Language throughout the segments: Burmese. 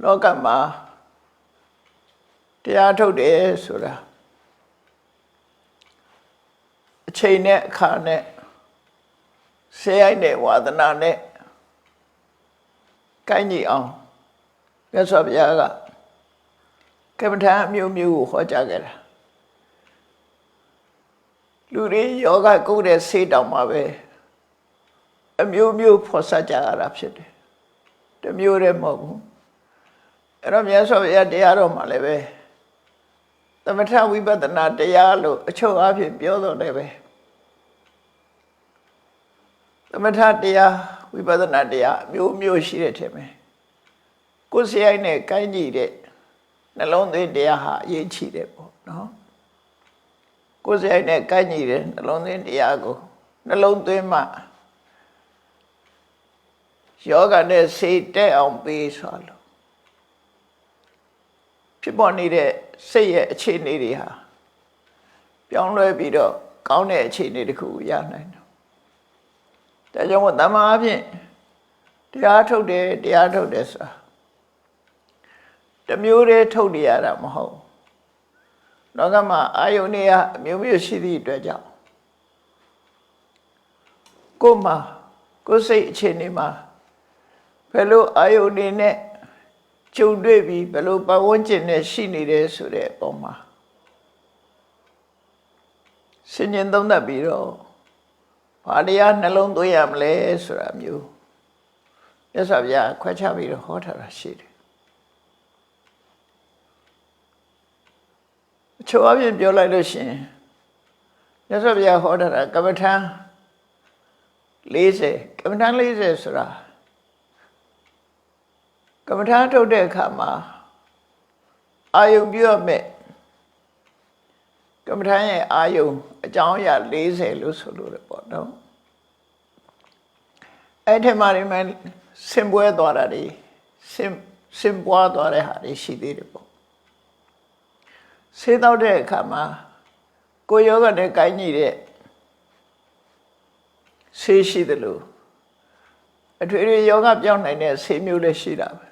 လောကမှာတရားထုတ်တယ်ဆိုတာအချိန်နဲ့အခါနဲ့ဆဲရိုက်တဲ့ဝါသနာနဲ့ကိုင်းညီအောင်မြတ်စွာဘုရားကကမ္မထာအမျိုးမျိုးကိုဟောကြားခဲ့တာလူတွေယောဂကုတဲ့ဆေးတောင်မှာပဲအမျိုးမျိုးဖော်ဆကြရတာဖြစ်တယ်တမျိုးတည်းမဟုတ်ဘူးအဲ့တော့မြတ်စွာဘုရားတရားတော်မှာလည်းပဲသမထဝိပဿနာတရားလို့အချုပ်အဖြစ်ပြောတော့တယ်ပဲသမထတရားဝိပဿနာတရားအမျိုးမျိုးရှိတဲ့ထဲမှာကိုယ်စရိုက်နဲ့ကိုင်းကြည့်တဲ့နှလုံးသွင်းတရားဟာအရေးကြီးတယ်ပေါ့နော်ကိုယ်စရိုက်နဲ့ကိုင်းကြည့်တဲ့နှလုံးသွင်းတရားကိုနှလုံးသွင်းမှယောဂနဲ့စိတ်တက်အောင်ပေးဆိုလို့ဖြစ်ပေါ်နေတဲ့စိတ်ရဲ့အခြေအနေတွေဟာပြောင်းလဲပြီးတော့ကောင်းတဲ့အခြေအနေတစ်ခုရနိုင်တယ်။ဒါကြောင့်မို့တမန်အဖြစ်တရားထုတ်တယ်ဆိုတာတမျိုးတည်းထုတ်နေရတာမဟုတ်။လောကမှာအာယုန်တွေကအမျိုးမျိုးရှိသည့်အတွက်ကြောင့်ကိုယ်စိတ်အခြေအနေမှာဘယ်လိုအာယုန်တွေနဲ့ကြုံတွေ့ပြီးဘယ်လိုပတ်ဝန်းကျင်နဲ့ရှိနေတယ်ဆိုတဲ့အပေါ်မှာစဉ်းကျင်သုံးသပ်ပြီးတော့ဘာတရားနှလုံးသွင်းရမလဲဆိုတာမျိုးမြတ်စွာဘုရားခွဲခြားပြီးတော့ဟောထားတာရှိတယ်အချို့အပြင်ပြောလိုက်လို့ရှိရင်မြတ်စွာဘုရားဟောထားတာကမ္မထာ40ကမ္မထာ40ဆိုတာကမ္မထာထုတ်တဲ့အခါမှာအာယုံပြုရမယ်ကမ္မထာရဲ့အာယုံအကြောင်းအရာ40လို့ဆိုလို့ရပေါ့နော်အဲ့ဒီမှာဒီမှာစင်ပွဲသွားတာတွေစင်ပွားသွားတဲ့ဟာတွေရှိသေးတယ်ပေါ့ဆေးတော့တဲ့အခါမှာကိုယောဂနဲ့ကိုင်းညီတဲ့ဆေးရှိတယ်လို့အထွေထွေယောဂပြောင်းနိုင်တဲ့ဆေးမျိုးလည်းရှိတာပဲ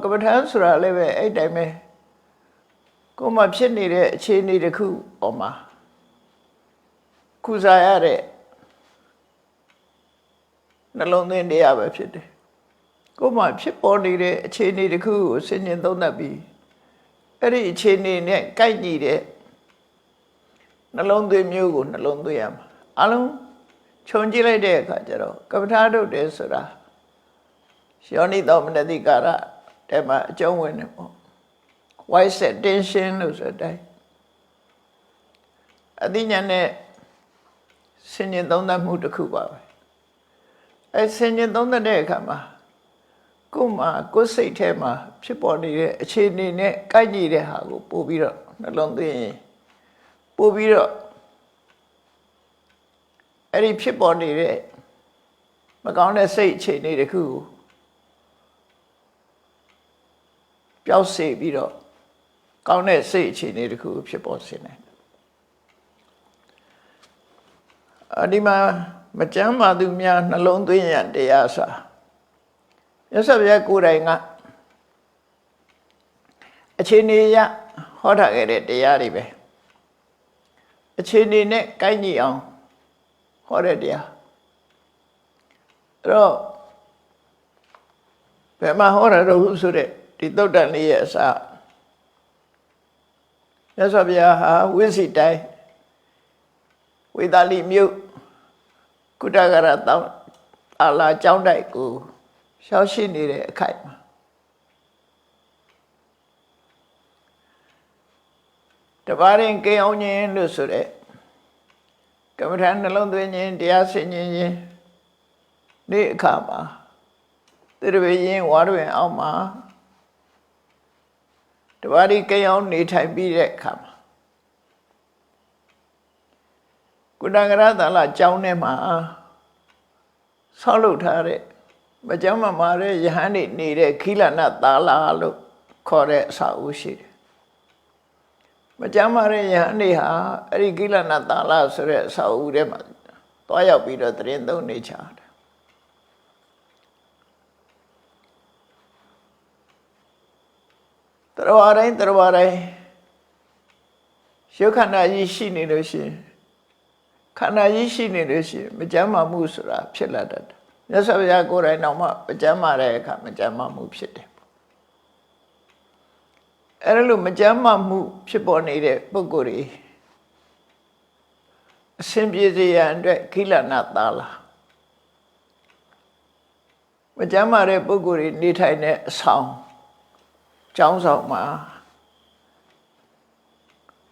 ကမ္မထာဆိုတာလည်းပဲအဲ့တိုင်းပဲကိုယ်မှာဖြစ်နေတဲ့အခြေအနေတစ်ခုပေါ်မှာကုစားရတဲ့နှလုံးသွင်းတရားပဲဖြစ်တယ်ကိုယ်မှာဖြစ်ပေါ်နေတဲ့အခြေအနေတစ်ခုကိုစဉ်းကျင်သုံးသပ်ပြီးအဲ့ဒီအခြေအနေနဲ့ကိုက်ညီတဲ့နှလုံးသွင်းမျိုးကိုနှလုံးသွင်းရမှာအလုံးခြုံကြည့်လိုက်တဲ့အခါကျတော့ကမ္မထာထုတ်တယ်ဆိုတာယောနိသောမနတိကာရတဲ့မှာအကျုံးဝင်တယ်ပေါ့ voice attention လို့ဆိုတဲ့အသိဉာဏ်နဲ့စဉ်းကျင်သုံးသပ်မှုတစ်ခုပါပဲအဲစဉ်းကျင်သုံးသပ်တဲ့အခါမှာကိုယ်စိတ်ထဲမှာဖြစ်ပေါ်နေတဲ့အခြေအနေနဲ့ကိုက်ညီတဲ့ဟာကိုပို့ပြီးတော့နှလုံးသွင်းရင်ပို့ပြီးတော့အဲ့ဒီဖြစ်ပေါ်နေတဲ့မကောင်းတဲ့စိတ်အခြေအနေတစ်ခုကိုပျောက်စေပြီးတော့ကောင်းတဲ့စိတ်အခြေအနေတစ်ခုဖြစ်ပေါ်စေနိုင်တယ်ဒီမှာမကျမ်းမာသူများနှလုံးသွင်းရတရားစာမြတ်စွာဘုရားကိုယ်တိုင်ကအခြေအနေရဟောထားခဲ့တဲ့တရားတွေပဲအခြေအနေနဲ့ကိုက်ညီအောင်ဟောတဲ့တရားအဲ့တော့ဘယ်မှာဟောတာတော့ဆိုတဲ့ဒီသုတ်တန်လေးရဲ့အစမြတ်စွာဘုရားဟာဝိဇ္ဇိတိုင်းဝေသာလိမြို့ကုတ္တဂရတောင်းအာလာကျောင်းတိုက်ကိုရှောက်ရှိနေတဲ့အခိုက်မှာတပါးရင်ကိန်းအောင်ခြင်းလို့ဆိုတဲ့ကမ္မထာနှလုံးသွင်းခြင်းတရားဆင်ခြင်းနေ့အခါမှာသရဝေရင်ဝါရဝင်အောင်မှာတပါးဒီကိန်းအောင်နေထိုင်ပြီးတဲ့အခါမှာကုဏဂရသလကျောင်းထဲမှာဆောက်လုပ်ထားတဲ့မကျမ်းမာတဲ့ယဟန်နေနေတဲ့ခိလနသာလာလို့ခေါ်တဲ့အစာအုပ်ရှိတယ်မကျမ်းမာတဲ့ယဟန်နေဟာအဲ့ဒီခိလနသာလာဆိုတဲ့အစာအုပ်ထဲမှာတွားရောက်ပြီးတော့တရင်သုံးနေချတယ် တရားတိုင်းတရားတိုင်းရုပ်ခန္ဓာကြီးရှိနေလို့ရှိရင်ခန္ဓာကြီးရှိနေလို့ရှိရင်မကြမ်းမာမှုဆိုတာဖြစ်လာတတ်တယ်မြတ်စွာဘုရားကိုယ်တိုင်တော့မှမကြမ်းမာတဲ့အခါမကြမ်းမာမှုဖြစ်တယ်အဲ့လိုမကြမ်းမာမှုဖြစ်ပေါ်နေတဲ့ပုဂ္ဂိုလ်တွေအစဉ်ပြေစေရန်အတွက်ခိလနာသာလာမကြမ်းမာတဲ့ပုဂ္ဂိုလ်တွေနေထိုင်တဲ့အဆောင်ကျောင်းဆောင်မှာ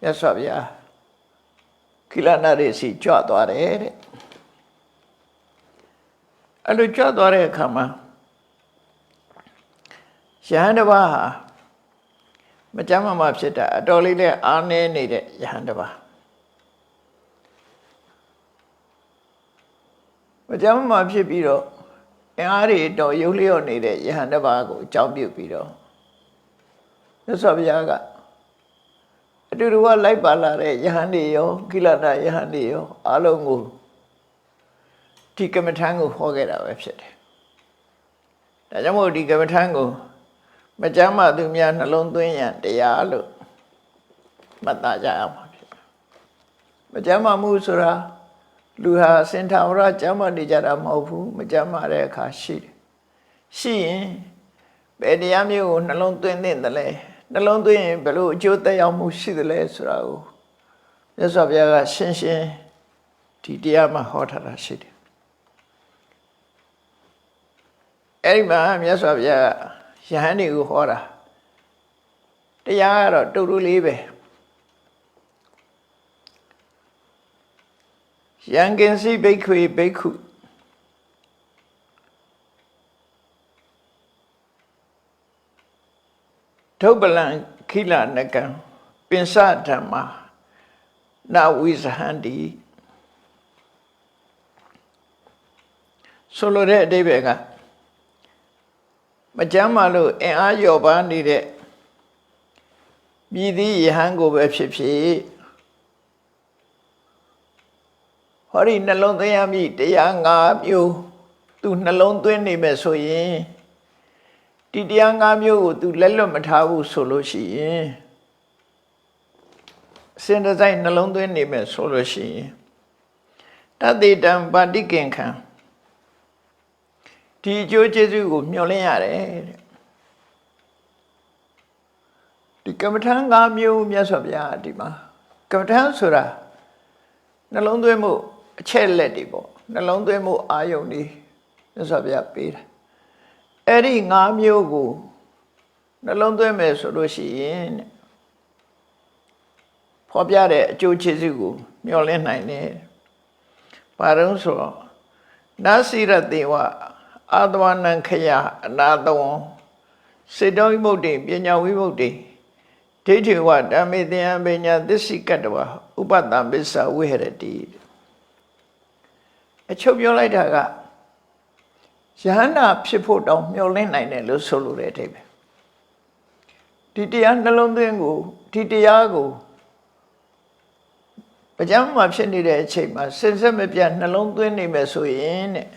မြတ်စွာဘုရားခိလနာတွေစီကြွသွားတယ်တဲ့အဲ့လိုကြွသွားတဲ့အခါမှာယဟန်တစ်ပါးဟာမကြမ်းမာမှဖြစ်တာအတော်လေးနဲ့အားနည်းနေတဲ့ယဟန်တစ်ပါးမကြမ်းမာဖြစ်ပြီးတော့အင်အားတွေတော်ရုပ်လျော့နေတဲ့ယဟန်တစ်ပါးကိုအကြောင်းပြုပြီးတော့မြတ်စွာဘုရားကအတူတူကလိုက်ပါလာတဲ့ယဟန်တွေရောကိလနာယဟန်တွေရောအားလုံးကိုဒီကမ္မထံကိုဟောခဲ့တာပဲဖြစ်တယ်။ဒါကြောင့်မို့ဒီကမ္မထံကိုမကြမ်းမာသူများနှလုံးသွင်းရန်တရားလို့မှတ်သားကြရမှာဖြစ်တယ်။မကြမ်းမာမှုဆိုတာလူဟာစင်ထာဝရကြမ်းမာနေကြတာမဟုတ်ဘူးမကြမ်းမာတဲ့အခါရှိတယ်။ရှိရင်ဘယ်တရားမျိုးကိုနှလုံးသွင်းသင့်တယ်လဲနှလုံးသွင်းရင်ဘယ်လိုအကျိုးသက်ရောက်မှုရှိသလဲဆိုတာကိုမြတ်စွာဘုရားကရှင်းရှင်းဒီတရားမှာဟောထားတာရှိတယ်အဲ့ဒီမှာမြတ်စွာဘုရားယဟန်တွေကိုဟောတာတရားကတော့တူတူလေးပဲယံကင်စီဘိက္ခွေဘိက္ခုထုပ္ပလံခိလနကံပင်စဓမ္မာနဝိဇဟန္တိဆိုလိုတဲ့အဓိပ္ပာယ်ကမကြမ်းမာလို့အင်အားလျော့ပါနေတဲ့မြည်သည့်ယဟန်ကိုပဲဖြစ်ဖြစ်ဟောဒီနှလုံးသွင်းရမည်တရား၅မျိုးသူနှလုံးသွင်းနေမယ်ဆိုရင်ဒီတရား၅မျိုးကိုသူလက်လွတ်မထားဘူးဆိုလို့ရှိရင်စင်တစိုက်နှလုံးသွင်းနေမယ်ဆိုလို့ရှိရင်တတိတံပါတိကင်ခံဒီအကျိုးကျေးဇူးကိုမျှော်လင့်ရတယ်တဲ့ဒီကမ္မထံ၅မျိုးမြတ်စွာဘုရားဒီမှာကမ္မထံဆိုတာနှလုံးသွင်းမှုအချက်လက်တွေပေါ့နှလုံးသွင်းမှုအာယုန်တွေမြတ်စွာဘုရားပေးတာအဲ့ဒီ၅မျိုးကိုနှလုံးသွင်းမယ်ဆိုလို့ရှိရင်ဖော်ပြတဲ့အကျိုးကျေးဇူးကိုမျှော်လင့်နိုင်တယ်။ဘာလို့ဆိုတော့နစိရတေဝအာသဝနံခယအနာတဝံစေတောဝိမုတ်တိပညာဝိမုတ်တိဒိဋ္ဌိဝဓမ္မေတယံပညာသစ္စိကတ္တဝဥပတ္တံပစ္ဆဝိဟရတိအချုပ်ပြောလိုက်တာကယဟန္တာဖြစ်ဖို့တောင်မျှော်လင့်နိုင်တယ်လို့ဆိုလိုတဲ့အဓိပ္ပာယ်ဒီတရားနှလုံးသွင်းကိုဒီတရားကိုပကြမ်းမှာဖြစ်နေတဲ့အချိန်မှာစင်စစ်မပြတ်နှလုံးသွင်းနေမယ်ဆိုရင်တဲ့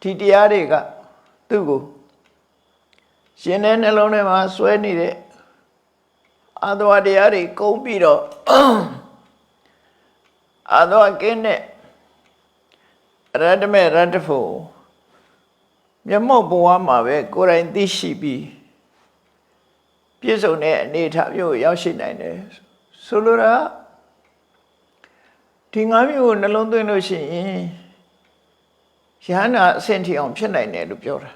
ဒီတရားတွေကသူ့ကိုရှင်တဲ့နှလုံးထဲမှာစွဲနေတဲ့အာသဝတရားတွေကုန်ပြီးတော့အာသဝကင်းတဲ့ရတ္တမေရတ္တဖို့မျက်မှောက်ဘဝမှာပဲကိုယ်တိုင်သိရှိပြီးပြည့်စုံတဲ့အနေအထားမျိုးရောက်ရှိနိုင်တယ်ဆိုလိုတာဒီ၅မျိုးကိုနှလုံးသွင်းလို့ရှိရင်ယဟန္တာအဆင့်ထိအောင်ဖြစ်နိုင်တယ်လို့ပြောတာ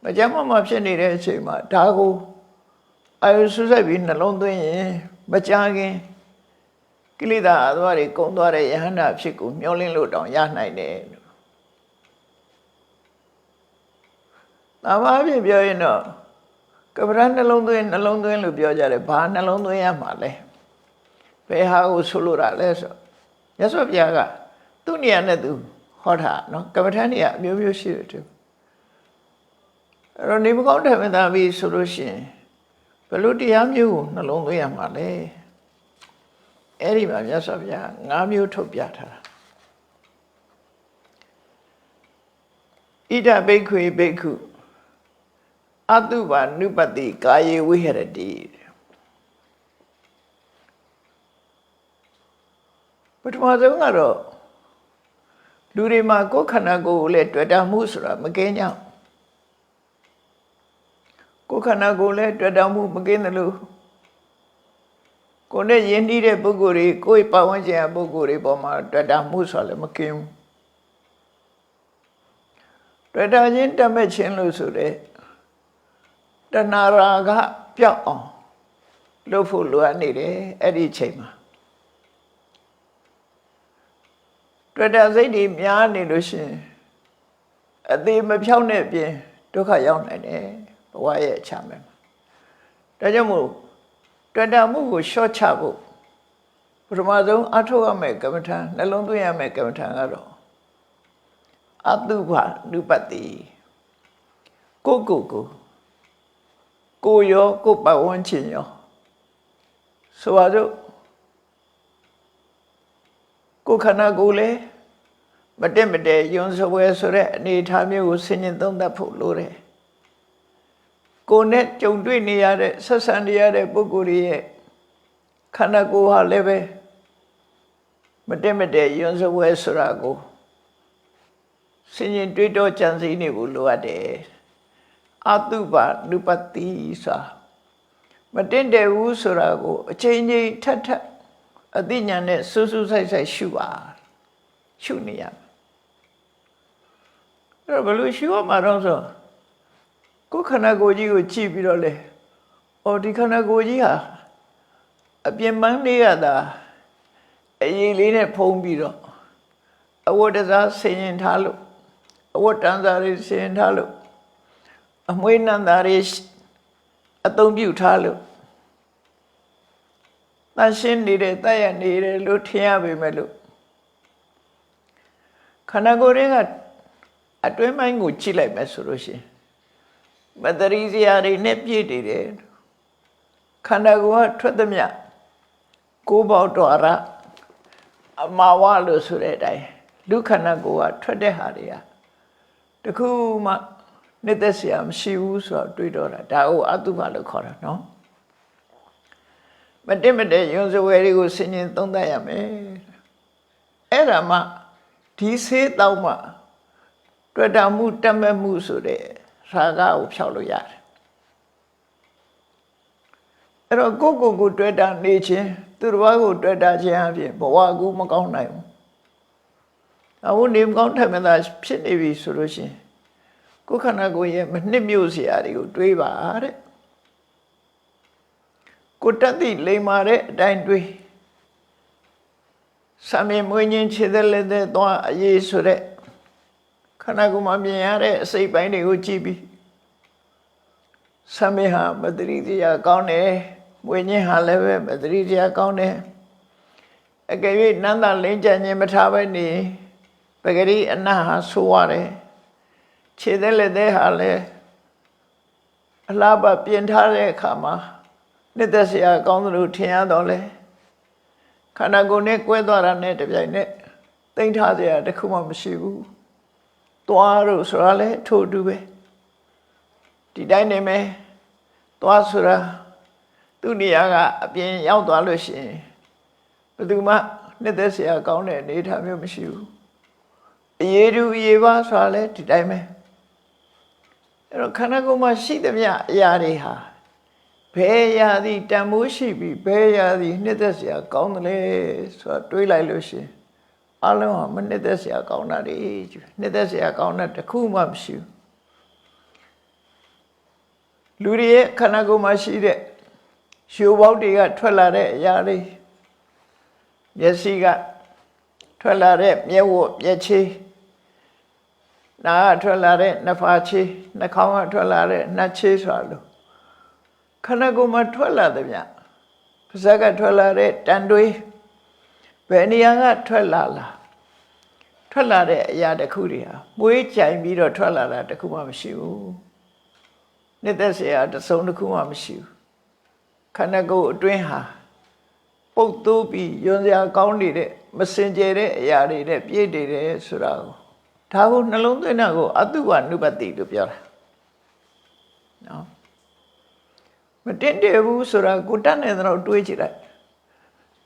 မကြမ်းမှဖြစ်နေတဲ့အချိန်မှာဒါကိုအာယုဆုစိုက်ပြီးနှလုံးသွင်းရင်မကြခင်ကိလေသာအသွားတွေကုန်သွားတဲ့ယဟန္တာဖြစ်ကိုမျောလင်းလို့တောင်ရနိုင်တယ်လို့သာမအဖြစ်ပြောရင်တော့ကပ္ပရနှလုံးသွင်းလို့ပြောကြတယ်ဘာနှလုံးသွင်းရမှာလဲဘယ်ဟာကိုဆိုလိုတာလဲဆိုရသော်ဘုရားကသူ့နေရာနဲ့သူဟောတာနော်ကမ္မထန်တွေကအမျိုးမျိုးရှိတယ်သူအဲ့တော့နေမကောင်းတယ်မသားပြီးဆိုလို့ရှိရင်ဘယ်လိုတရားမျိုးကိုနှလုံးသွင်းရမှာလဲအဲ့ဒီမှာမြတ်စွာဘုရား၅မျိုးထုတ်ပြထားတာဣဒဘိက္ခွေဘိက္ခု အတုပါနုပတိကာယေဝိဟရတိပထမဆုံးကတော့လူတွေမှာကိုယ်ခန္ဓာကိုယ်ကိုလည်းတွေ့တာမှုဆိုတာမကင်းကြကိုယ်ခန္ဓာကိုယ်လည်းတွေ့တာမှုမကင်းတယ်လို့ကိုယ်နဲ့ယဉ်နှီးတဲ့ပုဂ္ဂိုလ်တွေကိုယ်ပတ်ဝန်းကျင်ရဲ့ပုဂ္ဂိုလ်တွေပေါ်မှာတွေ့တာမှုဆိုတာလည်းမကင်းဘူးတွေ့တာချင်းတတ်မဲ့ခြင်းလို့ဆိုတဲ့တဏှာရာဂပြောက်အောင်လုပ်ဖို့လိုအပ်နေတယ်အဲ့ဒီအချိန်မှာတွေ့တာစိတ်တွေများနေလို့ရှိရင်အသေးမဖြောင်းတဲ့အပြင်ဒုက္ခရောက်နိုင်တယ်ဘဝရဲ့အချမ်းပဲဒါကြောင့်မို့တွေ့တာမှုကိုရှော့ချဖို့ပထမဆုံးအထောက်အမဲ့ကမ္မထာနှလုံးသွင်းရမယ့်ကမ္မထာကတော့အတုပနုပတိကိုရောကိုပတ်ဝန်းကျင်ရောဆိုပါစို့ကိုခန္ဓာကိုယ်လေမတက်မတဲယွန်းစပွဲဆိုတဲ့အနေအထားမျိုးကိုဆင်ញင်သုံးသပ်ဖို့လိုတယ်ကိုယ်နဲ့ကြုံတွေ့နေရတဲ့ဆက်ဆံနေရတဲ့ပုဂ္ဂိုလ်ရဲ့ခန္ဓာကိုယ်ဟာလည်းပဲမတက်မတဲယွန်းစပွဲဆိုတာကိုဆင်ញင်တွေးတောကြံစည်နေဖို့လိုအပ်တယ်အတုပါနုပတိစာမတင်တယ်ဘူးဆိုတာကိုအချိန်ချင်းထပ်ထပ်အသိဉာဏ်နဲ့စူးစူးဆိုင်ဆိုင်ရှုပါရှုနေရမယ်အဲ့တော့ဘယ်လိုရှုရမှာတော့ဆိုကိုယ်ခန္ဓာကိုယ်ကြီးကိုကြည့်ပြီးတော့လေအော်ဒီခန္ဓာကိုယ်ကြီးဟာအပြင်ပန်းလေးရတာအရေးလေးနဲ့ဖုံးပြီးတော့အဝတ်တစားဆင်ရင်ထားလို့အဝတ်တန်စာတွေဆင်ရင်ထားလို့အမွှေးနံ့သားတွေအသုံးပြုထားလို့တန်ရှင်းနေတဲ့တတ်ရနေတယ်လို့ထင်ရပေမဲ့လို့ခန္ဓာကိုယ်တွေကအတွင်းပိုင်းကိုကြည့်လိုက်မယ်ဆိုလို့ရှိရင်မတရီစရာတွေနဲ့ပြည့်နေတယ်ခန္ဓာကိုယ်ကထွက်သမျှကိုယ်ပေါက်တော်ရအမာဝလို့ဆိုတဲ့အတိုင်းလူခန္ဓာကိုယ်ကထွက်တဲ့ဟာတွေကတခုမှနှစ်သက်စရာမရှိဘူးဆိုတော့တွေးတော့တာဒါကိုအတုပါလို့ခေါ်တာနော်မတက်မတဲ့ယွန်းစဝဲတွေကိုဆင်ញင်သုံးသပ်ရမယ်အဲ့ဒါမှဒီဆေးတောက်မှတွေ့တာမှုတတ်မဲ့မှုဆိုတဲ့ရာဂကိုဖျောက်လို့ရတယ်အဲ့တော့ကိုတွေ့တာနေခြင်းသူတစ်ပါးကိုတွေ့တာခြင်းအပြင်ဘဝကူမကောင်းနိုင်ဘူးအခုနေမကောင်းထက်မှသာဖြစ်နေပြီဆိုလို့ရှိရင်ကိုယ်ခန္ဓာကိုယ်ရဲ့မနှစ်မြို့စရာတွေကိုတွေးပါတဲ့ကိုတတ်သိလိမ္မာတဲ့အတိုင်းတွေးဆံမြင်မွေးခြင်းခြေသက်လက်သက်သွားအရေးဆိုတဲ့ခန္ဓာကိုယ်မှာမြင်ရတဲ့အစိတ်ပိုင်းတွေကိုကြည့်ပြီးဆံမြင်ဟာမတရိတရားကောင်းတယ်မွေးခြင်းဟာလည်းပဲမတရိတရားကောင်းတယ်အကယ်၍နန္ဒလိမ့်ကြခြင်းမထားပဲနေပဂရိအနတ်ဟာဆိုရတယ်ခြေသက်လက်သက်ဟာလည်းအလားပါပြင်ထားတဲ့အခါမှာနှစ်သက်စရာကောင်းသလိုထင်ရတော့လေခန္ဓာကိုယ်နဲ့ကွဲသွားတာနဲ့တပြိုင်နက်သိမ့်ထားစရာတခုမှမရှိဘူးသွားလို့ဆိုတာလေထို့တူပဲဒီတိုင်းနေမယ်သွားဆိုတာသူ့နေရာကအပြင်ရောက်သွားလို့ရှိရင်ဘယ်သူမှနှစ်သက်စရာကောင်းတဲ့အနေအထားမျိုးမရှိဘူးအရေးတူအရေးပါဆိုတာလေဒီတိုင်းပဲအဲ့တော့ခန္ဓာကိုယ်မှာရှိသမျှအရာတွေဟာဘယ်ရာသည်တန်ဖိုးရှိပြီးဘယ်ရာသည်နှစ်သက်စရာကောင်းတယ်လဲဆိုတာတွေးလိုက်လို့ရှိရင်အလုံးဟာမနှစ်သက်စရာကောင်းတာတွေနှစ်သက်စရာကောင်းတဲ့တစ်ခုမှမရှိဘူးလူတွေရဲ့ခန္ဓာကိုယ်မှာရှိတဲ့ရှုပ်ပေါက်တွေကထွက်လာတဲ့အရာတွေမျက်စိကထွက်လာတဲ့မျက်ဝတ်မျက်ခြေနားထွက်လာတဲ့နှာဖာခြေနှာခေါင်းကထွက်လာတဲ့နှာခြေဆိုတာလို့ခန္ဓာကိုယ်မှာထွက်လာတဲ့ဗျပါးစပ်ကထွက်လာတဲ့တန်တွေးဘယ်နေရာကထွက်လာတဲ့အရာတစ်ခုတွေဟာမွေးကြိုင်ပြီးတော့ထွက်လာတာတစ်ခုမှမရှိဘူးနှစ်သက်စရာတစ်စုံတစ်ခုမှမရှိဘူးခန္ဓာကိုယ်အတွင်းဟာပုတ်သိုးပြီးယွန်းစရာကောင်းနေတဲ့မစင်ကြယ်တဲ့အရာတွေနဲ့ပြည့်နေတယ်ဆိုတာကိုဒါကိုနှလုံးသွင်းတာကိုအတုပနုပတိလို့ပြောတာ နော်မတင်တယ်ဘူးဆိုတာကိုတတ်နေတော့တွေးကြည့်လိုက်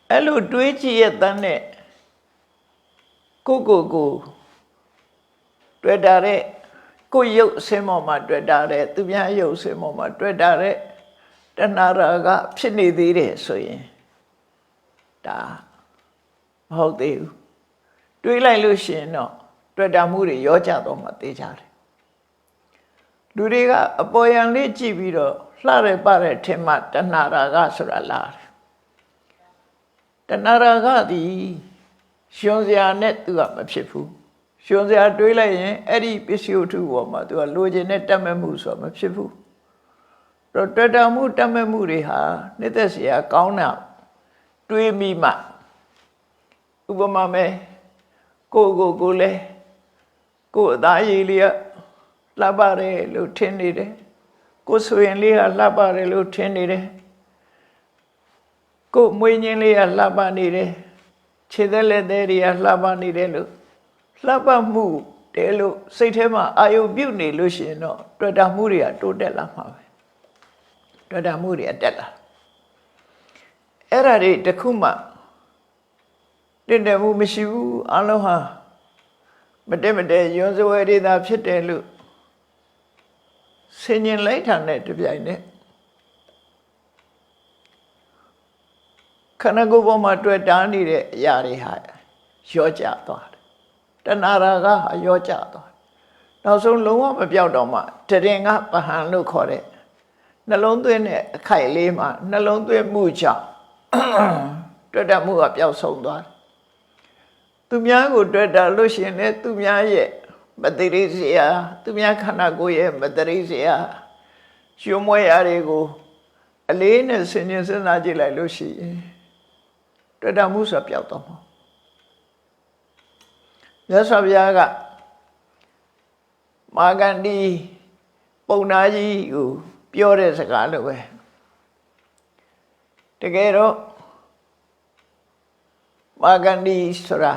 အဲ့လိုတွေးကြည့်ရတဲ့နဲ့ကိုတွေ့တာတဲ့ကိုရုပ်အစင်းပေါ်မှာတွေ့တာတဲ့သူများရုပ်အစင်းပေါ်မှာတွေ့တာတဲ့တဏှာရာကဖြစ်နေသေးတယ်ဆိုရင်ဒါမဟုတ်သေးဘူးတွေးလိုက်လို့ရှိရင်တော့တွေ့တာမှုတွေရောကြတော့မှသိကြတယ်လူတွေကအပေါ်ယံလေးကြည့်ပြီးတော့လှရဲပတဲ့ထင်မှတဏှာရာကဆိုတာလာတယ်တဏှာရာကသည်ရှင်စရာနဲ့သူကမဖြစ်ဘူးရှင်စရာတွေးလိုက်ရင်အဲ့ဒီပစ္စည်းဝတ္ထုပေါ်မှာသူကလိုချင်တဲ့တတ်မဲ့မှုဆိုတာမဖြစ်ဘူးတော့တွေ့တာမှုတတ်မဲ့မှုတွေဟာနှစ်သက်စရာကောင်းတာတွေးမိမှဥပမာမဲ့ကိုလဲကိုအသားရည်လေးကလှပတယ်လို့ထင်နေတယ်ကိုဆိုရင်လေးကလှပတယ်လို့ထင်နေတယ်ကိုမွေးညင်းလေးကလှပနေတယ်ခြေသက်လက်သေးတွေကလှပနေတယ်လို့လှပမှုတယ်လို့စိတ်ထဲမှာအာယုပြုတ်နေလို့ရှိရင်တော့တွေ့တာမှုတွေကတိုးတက်လာမှာပဲတွေ့တာမှုတွေတက်လာအဲ့ဒါတွေတခုမှတင်တယ်မှုမရှိဘူးအလုံးဟာမတည့်ရွံစဝဲတွေသာဖြစ်တယ်လို့ဆင်ញင်လိုက်တာနဲ့တပြိုင်နက်ခန္ဓာကိုယ်ပေါ်မှာတွေ့တာနေတဲ့အရာတွေဟာရောကျသွားတယ်တဏှာရာကဟာရောကျသွားတယ်နောက်ဆုံးလုံးဝမပြောက်တော့မှတရင်ကပဟံလို့ခေါ်တဲ့နှလုံးသွင်းတဲ့အခိုက်လေးမှာနှလုံးသွင်းမှုကြောင့်တွေ့တာမှုကပျောက်ဆုံးသွားတယ်သူများကိုတွေ့တာလို့ရှိရင်လည်းသူများရဲ့မတရိစရာသူများခန္ဓာကိုယ်ရဲ့မတရိစရာကျွမွဲရာတွေကိုအလေးနဲ့ဆင်ခြင်စဉ်းစားကြည့်လိုက်လို့ရှိရင်တွေ့တာမှုဆိုပျောက်သွားမှာမြတ်စွာဘုရားကမာဂန္ဒီပုံနာကြီးကိုပြောတဲ့စကားလိုပဲတကယ်တော့မာဂန္ဒီဆိုတာ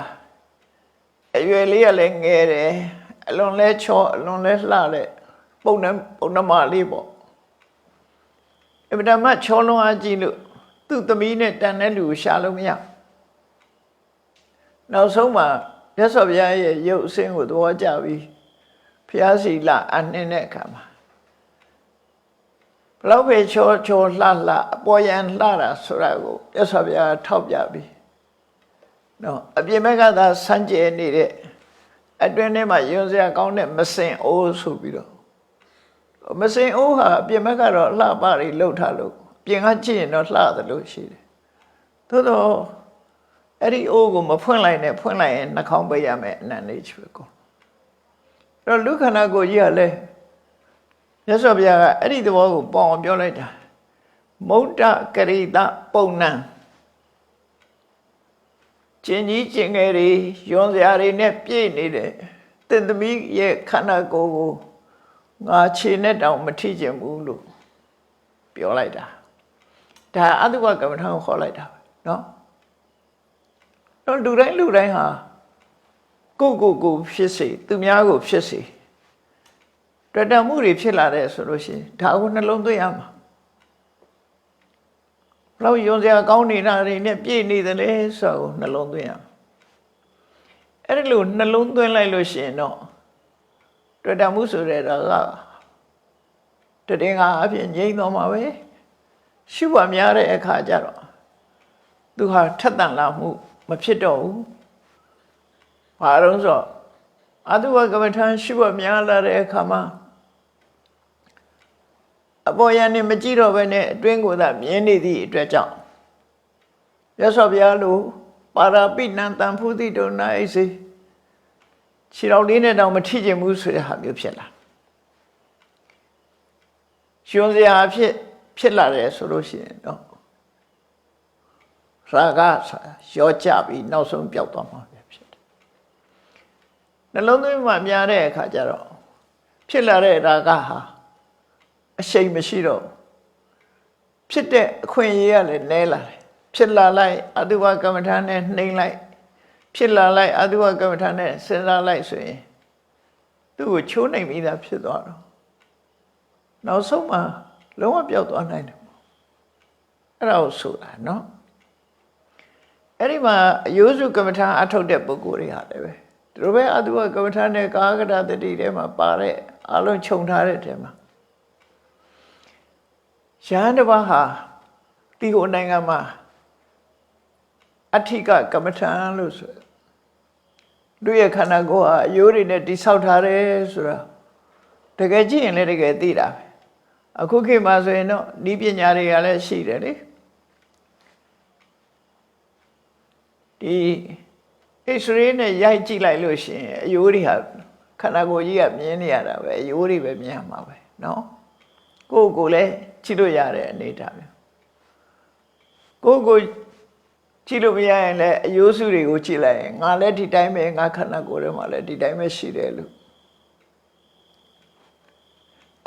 အရွယ်လေးကလည်းငယ်တယ်အလွန်လဲချောအလွန်လဲလှတဲ့ပုံနှမလေးပေါ့အမှန်တမ်းချောလွန်အားကြီးလို့သူ့သမီးနဲ့တန်တဲ့လူကိုရှာလို့မရနောက်ဆုံးမှာမြတ်စွာဘုရားရဲ့ရုပ်အဆင်းကိုသဘောကျပြီးဘုရားစီလအနှင်းတဲ့အခါမှာဘလောက်ပဲချောလှအပေါ်ယံလှတာဆိုတာကိုမြတ်စွာဘုရားထောက်ပြပြီးနော်အပြင်ဘက်ကသာစမ်းကြဲနေတဲ့အတွင်းထဲမှာယွန်းစရာကောင်းတဲ့မစင်အိုးဆိုပြီးတော့မစင်အိုးဟာအပြင်ဘက်ကတော့လှပတွေလှုပ်ထားလို့ပြင်ကကြည့်ရင်တော့လှတယ်လို့ရှိတယ်သို့တော့အဲ့ဒီအိုးကိုမဖွင့်လိုက်နဲ့ဖွင့်လိုက်ရင်နှာခေါင်းပိတ်ရမယ်အနန္တချွေကိုအဲ့တော့လူခန္ဓာကိုယ်ကြီးကလည်းမြတ်စွာဘုရားကအဲ့ဒီသဘောကိုပေါအောင်ပြောလိုက်တာမௌဒ္ဒကရိတပုံနံကျင်ကြီးကျင်ငယ်တွေယွန်းစရာတွေနဲ့ပြည့်နေတယ်သင်သမီးရဲ့ခန္ဓာကိုယ်ကိုငါခြေနဲ့တောင်မထိကျင်ဘူးလို့ပြောလိုက်တာဒါအတုဝကမ္မထာကိုခေါ်လိုက်တာပဲเนาะတော့လူတိုင်းဟာကိုဖြစ်စေသူများကိုဖြစ်စေတွေ့တာမှုတွေဖြစ်လာတဲ့ဆိုလို့ရှိရင်ဒါကိုနှလုံးသွင်းရမှာဘလို့ယွန်းစရာကောင်းနေတာတွေနဲ့ပြည့်နေတယ်လေဆိုတော့နှလုံးသွင်းရအဲ့ဒါလို့နှလုံးသွင်းလိုက်လို့ရှိရင်တော့တွေ့တာမှုဆိုတဲ့တော့ကတည်ငါအဖြစ်ငြိမ့်သွားမှာပဲရှုပါများတဲ့အခါကျတော့သူဟာထက်သန်လာမှုမဖြစ်တော့ဘူးဘာလို့ဆိုအတုဝကမ္မထာရှုပါများလာတဲ့အခါမှာအပေါ်ယံနေမကြည့်တော့ဘဲနဲ့အတွင်းကိုသာမြင်နေသည့်အတွက်ကြောင့်ရသော်ဘုရားလိုပါရာပိဏံတံဖုတိတုံနာဣစေခြေတော်လေးနဲ့တောင်မထိကျင်ဘူးဆိုတဲ့ဟာမျိုးဖြစ်လာရှင်စရာဖြစ်လာတယ်ဆိုလို့ရှိရင်တော့ရာဂရောကြပြီးနောက်ဆုံးပျောက်သွားမှာဖြစ်တယ်နှလုံးသွင်းမှများတဲ့အခါကျတော့ဖြစ်လာတဲ့ရာဂဟာအရှိန်မရှိတော့ဖြစ်တဲ့အခွင့်အရေးကလည်းနည်းလာတယ်ဖြစ်လာလိုက်အတုဝကမ္မထာနဲ့နှိမ့်လိုက်ဖြစ်လာလိုက်အတုဝကမ္မထာနဲ့စဉ်းစားလိုက်ဆိုရင်သူ့ကိုချိုးနှိမ်ပြီးသားဖြစ်သွားတော့ နောက်ဆုံးမှာလုံးဝပျောက်သွားနိုင်တယ်အဲ့ဒါကိုဆိုတာနော်အဲ့ဒီမှာအယိုးစုကမ္မထာအထုတ်တဲ့ပုဂ္ဂိုလ်တွေဟာလည်းပဲဒီလိုပဲအတုဝကမ္မထာနဲ့ကာကတတတိထဲမှာပါတဲ့အလုံးခြုံထားတဲ့ထဲမှာရဟန်းတစ်ပါးဟာဒီကိုနိုင်ငံမှာအဋ္ဌိကကမ္မထာလို့ဆိုသူရဲ့ခန္ဓာကိုယ်ဟာအယိုးတွေနဲ့တိဆောက်ထားတယ်ဆိုတာတကယ်ကြည့်ရင်လည်းတကယ်သိတာပဲအခုခေတ်မှာဆိုရင်တော့ဤပညာတွေကလည်းရှိတယ်လေဒီ X-ray နဲ့ရိုက်ကြည့်လိုက်လို့ရှိရင်အယိုးတွေဟာခန္ဓာကိုယ်ကြီးကမြင်နေရတာပဲအယိုးတွေပဲမြင်ရမှာပဲเนาะကိုယ်ကိုယ်လည်းကြည့်လို့ရတဲ့အနေထားပဲကိုယ်ကိုကြည့်လို့မရရင်လည်းအယိုးစုတွေကိုကြည့်လိုက်ရင်ငါလည်းဒီတိုင်းပဲငါခန္ဓာကိုယ်ထဲမှာလည်းဒီတိုင်းပဲရှိတယ်လို့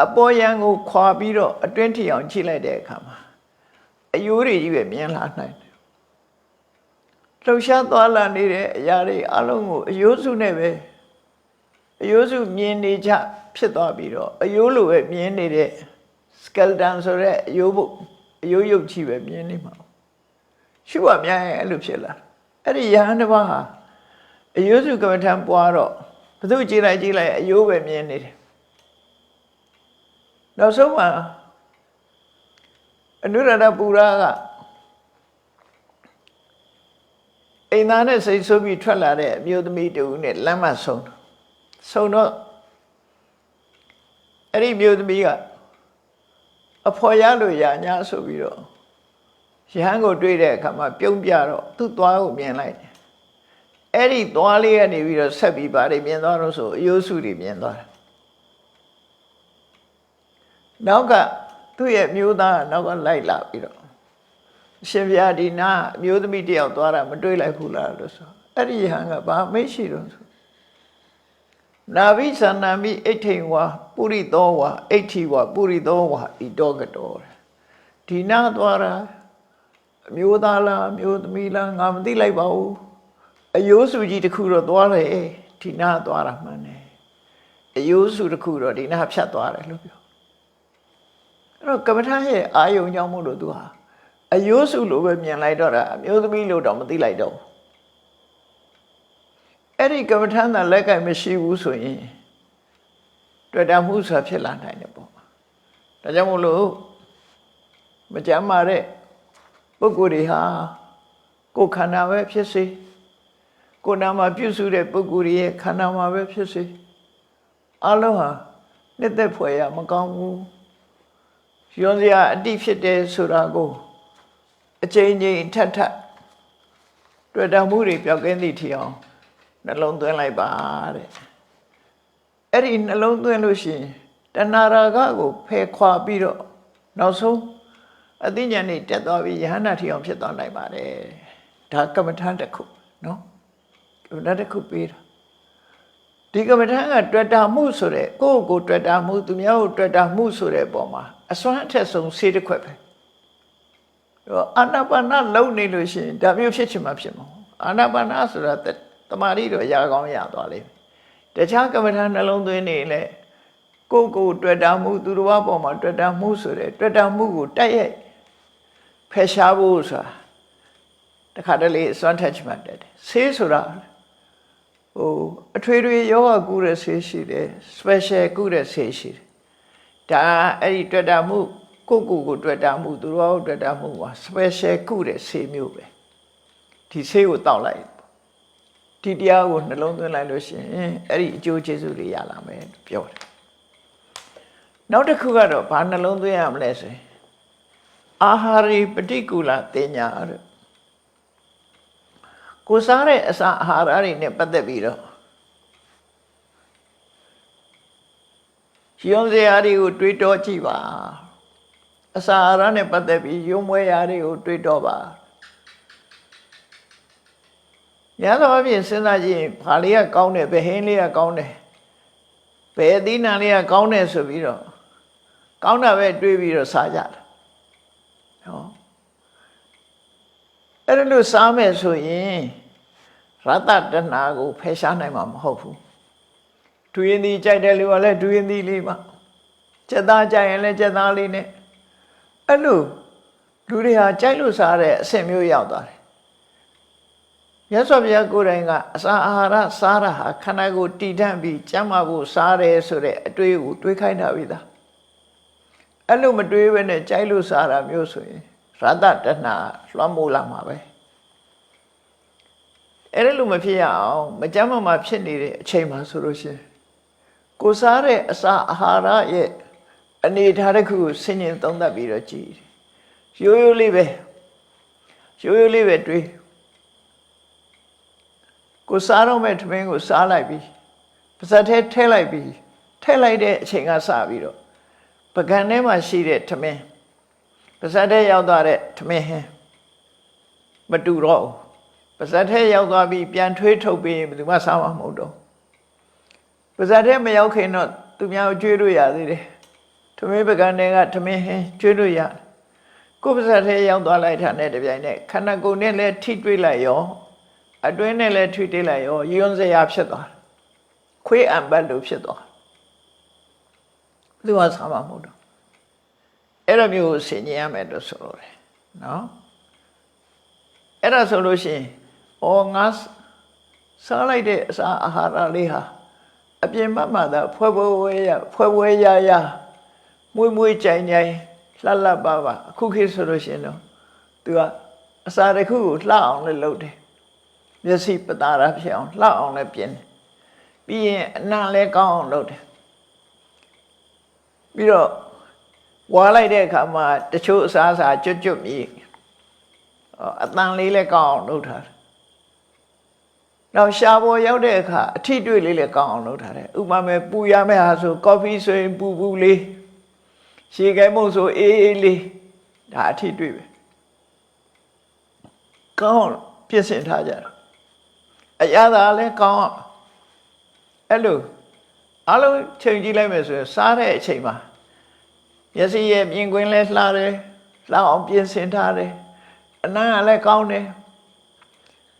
အပေါ်ယံကိုခွာပြီးတော့အတွင်းထီအောင်ကြည့်လိုက်တဲ့အခါမှာအယိုးတွေကြီးပဲမြင်လာနိုင်တယ်လှုပ်ရှားသွားလာနေတဲ့အရာတွေအလုံးကိုအယိုးစုနဲ့ပဲအယိုးစုမြင်နေကြဖြစ်သွားပြီးတော့အယိုးလိုပဲမြင်နေတဲ့ skeleton ဆိုတဲ့အယိုးပုတ်အယိုးရုပ်ကြီးပဲမြင်နေမှာရှုရများရင်အဲ့လိုဖြစ်လာအဲ့ဒီယဟန်တစ်ပါးဟာအယိုးစုကမ္မထံပွားတော့ဘသူကြည့်လိုက်အယိုးပဲမြင်နေတယ်နောက်ဆုံးမှာအနုရဏပူရာကအိမ်သားနဲ့စိတ်ဆိုးပြီးထွက်လာတဲ့အမျိုးသမီးတူနဲ့လမ်းမဆုံးတော့အဲ့ဒီမျိုးသမီးကအဖော်ရလို့ရညာဆိုပြီးတော့ရဟန်းကိုတွေ့တဲ့အခါမှာပြုံးပြတော့သူ့သွားကိုမြင်လိုက်တယ်အဲ့ဒီသွားလေးကနေပြီးတော့ဆက်ပြီးပါတယ်မြင်သွားတော့ဆိုအယိုးစုတွေမြင်သွားတယ်နောက်ကသူ့ရဲ့မျိုးသားနောက်ကလိုက်လာပြီးတော့အရှင်ဘုရားဒီနာအမျိုးသမီးတယောက်သွားတာမတွေ့လိုက်ဘူးလားလို့ဆိုအဲ့ဒီဟန်ကဘာမိတ်ရှိတော့ဆိုနာဘိသန္နာမိအိဋ္ဌိဝါပုရိသောဝါအိဋ္ဌိဝါပုရိသောဝါဤတောကတော်ဒီနာသွားတာအမျိုးသားလားအမျိုးသမီးလားငါမသိလိုက်ပါဘူးအယိုးစုကြီးတစ်ခုတော့သွားတယ်ဒီနာသွားတာမှန်တယ်အယိုးစုတစ်ခုတော့ဒီနာဖြတ်သွားတယ်လို့ပြောအဲ့တော့ကမ္မထာရဲ့အာယုံကြောင့်မို့လို့သူဟာအယိုးစုလိုပဲမြင်လိုက်တော့တာအမျိုးသမီးလို့တော့မသိလိုက်တော့အဲ့ဒီကမ္မထာသာလက်ကင်မရှိဘူးဆိုရင်တွေ့တာမှုဆိုတာဖြစ်လာနိုင်တယ်ပေါ့ဒါကြောင့်မို့လို့မကြမ်းမာတဲ့ပုဂ္ဂိုလ်တွေဟာကိုယ်ခန္ဓာပဲဖြစ်စေကိုယ်နာမှာပြုစုတဲ့ပုဂ္ဂိုလ်ရဲ့ခန္ဓာမှာပဲဖြစ်စေအလုံးဟာနှစ်သက်ဖွယ်ရမကောင်းဘူးယွန်းစရာအတိဖြစ်တယ်ဆိုတာကိုအချိန်ချင်းထပ်တွေ့တာမှုတွေပြောက်ကင်းသည့်ထီအောင်နှလုံးသွင်းလိုက်ပါတဲ့အဲ့ဒီနှလုံးသွင်းလို့ရှိရင်တဏှာရာဂကိုဖယ်ခွာပြီးတော့နောက်ဆုံးအသိဉာဏ်နဲ့တက်သွားပြီးယဟန္တာထီအောင်ဖြစ်သွားနိုင်ပါတယ်ဒါကမ္မထာတစ်ခုနော်ကမ္မထာတစ်ခုပေးတာဒီကမ္မထာကတွေ့တာမှုဆိုတဲ့ကိုယ့်ကိုတွေ့တာမှုသူများကိုတွေ့တာမှုဆိုတဲ့ပုံမှာအစွမ်းအထက်ဆုံးဆေးတစ်ခွက်ပဲအာနာပါနလုံနေလို့ရှိရင်ဒါမျိုးဖြစ်ချင်မှဖြစ်မှာအာနာပါနဆိုတာတမာရီတော့ရာကောင်းရသွားလိမ့်မယ်တခြားကမ္မထာနှလုံးသွင်းနေလေကိုယ့်ကိုတွေ့တာမှုသူတော်ဘာပေါ်မှာတွေ့တာမှုဆိုတဲ့တွေ့တာမှုကိုတိုက်ရိုက်ဖယ်ရှားဖို့ဆိုတာတခါတလေစွမ်းထက်ချမှတ်တယ်ဆေးဆိုတာအထွေထွေယောဂကုတဲ့ဆေးရှိတယ် special ကုတဲ့ဆေးရှိတယ်ဒါအဲ့ဒီတွေ့တာမှုကိုတွေ့တာမှုသူတော်ကိုတွေ့တာမှုပါ special ကုတဲ့ဆေးမျိုးပဲဒီဆေးကိုတောက်လိုက်ဒီတရားကိုနှလုံးသွင်းလိုက်လို့ရှိရင်အဲ့ဒီအကျိုးကျေးဇူးတွေရလာမယ်ပြောတယ်နောက်တစ်ခုကတော့ဘာနှလုံးသွင်းရမလဲဆိုရင်အာဟာရိပฏิကူလတင်ညာတဲ့ကိုစားတဲ့အစာအာဟာရတွေနဲ့ပတ်သက်ပြီးတော့ယုံစရာတွေကိုတွေးတောကြည့်ပါအစာအာဟာရနဲ့ပတ်သက်ပြီးယုံမွဲရာတွေကိုတွေးတောပါရသောအပြင်စဉ်းစားကြည့်ဘာလေးကကောင်းတယ်ဘယ်ဟင်းလေးကကောင်းတယ်ဘယ်အသီးနှံလေးကကောင်းတယ်ဆိုပြီးတော့ကောင်းတာပဲတွေးပြီးတော့စားကြတယ်ဟောအဲ့ဒါလို့စားမယ်ဆိုရင်ရတ္တတဏှာကိုဖယ်ရှားနိုင်မှာမဟုတ်ဘူးဒွေရင်ဒီကြိုက်တယ်လို့လည်းဒွေရင်ဒီလေးပါ ကျက်သားကြိုက်ရင်လည်းကျက်သားလေးနဲ့အဲ့လိုလူတွေဟာကြိုက်လို့စားတဲ့အဆင့်မျိုးရောက်သွားတယ်မြတ်စွာဘုရားကိုယ်တိုင်ကအစာအာဟာရစားတာဟာခန္ဓာကိုယ်တည်တံ့ပြီးကျန်းမာဖို့စားတယ်ဆိုတဲ့အတွေးကိုတွေးခိုင်းတာပြီသားအဲ့လိုမတွေးဘဲနဲ့ကြိုက်လို့စားတာမျိုးဆိုရင်ရတ္တတဏှာလွှမ်းမိုးလာမှာပဲအဲ့လိုမဖြစ်ရအောင်မကျန်းမာဖြစ်နေတဲ့အချိန်မှာဆိုလို့ရှိရင်ကိုစားတဲ့အစာအာဟာရရဲ့အနေထားတစ်ခုကိုဆင်ញင်သုံးသပ်ပြီးတော့ကြည့်ရိုးရိုးလေးပဲတွေးကိုစားတော့မဲ့ထမင်းကိုစားလိုက်ပြီးပါဇက်ထဲထည့်လိုက်တဲ့အချိန်ကစပြီးတော့ပကံထဲမှာရှိတဲ့ထမင်းပါဇက်ထဲရောက်သွားတဲ့ထမင်းဟင်းမတူတော့ဘူးပါဇက်ထဲရောက်သွားပြီးပြန်ထွေးထုတ်ပြီးဘယ်သူမှစားမှာမဟုတ်တော့ပါဇက်ထဲမရောက်ခင်တော့သူများကိုကြွေးလို့ရသေးတယ်ထမင်းပကံထဲကထမင်းဟင်းကြွေးလို့ရတယ်ကိုယ်ပါဇက်ထဲရောက်သွားလိုက်တာနဲ့တပြိုင်နက်ခန္ဓာကိုယ်နဲ့လည်းထိတွေ့လိုက်ရောအတွင်းနဲ့လည်းထိတွေ့လိုက်ရောယွန်းစရာဖြစ်သွားတယ်ခွေးအံပတ်လို့ဖြစ်သွားသူကစားမှာမဟုတ်တော့အဲ့လိုမျိုးဆင်ញင်ရမယ်လို့ဆိုလို့တယ်နော်အဲ့ဒါဆိုလို့ရှိရင်ငါစားလိုက်တဲ့အစာအာဟာရလေးဟာအပြင်ဘက်မှာသာဖွဲရမွေးကြိုင်လှပါအခုခေတ်ဆိုလို့ရှိရင်တော့သူကအစာတစ်ခုကိုလှအောင်လည်းလုပ်တယ်မျက်စိပတာရဖြစ်အောင်လှအောင်လည်းပြင်တယ်ပြီးရင်အနံ့လည်းကောင်းအောင်လုပ်တယ်ပြီးတော့ဝါလိုက်တဲ့အခါမှာတချို့အစားအစာကျွတ်မြည်အတန်လေးလည်းကောင်းအောင်လုပ်ထားတယ်နောက်ရှားပေါ်ရောက်တဲ့အခါအထိတွေ့လေးလည်းကောင်းအောင်လုပ်ထားတယ်ဥပမာပူရမယ့်ဟာဆိုကော်ဖီဆိုရင်ပူလေးရှေးကဲမုတ်ဆိုအေးလေးဒါအထိတွေ့ပဲကောင်းပြင်ဆင်ထားကြတာအရသာလည်းကောင်းအဲ့လိုအလုံးချိန်ကြည့်လိုက်မယ်ဆိုရင်စားတဲ့အချိန်မှာမျက်စိရဲ့မြင်ကွင်းလည်းလှတယ်လှအောင်ပြင်ဆင်ထားတယ်အနံ့ကလည်းကောင်းတယ်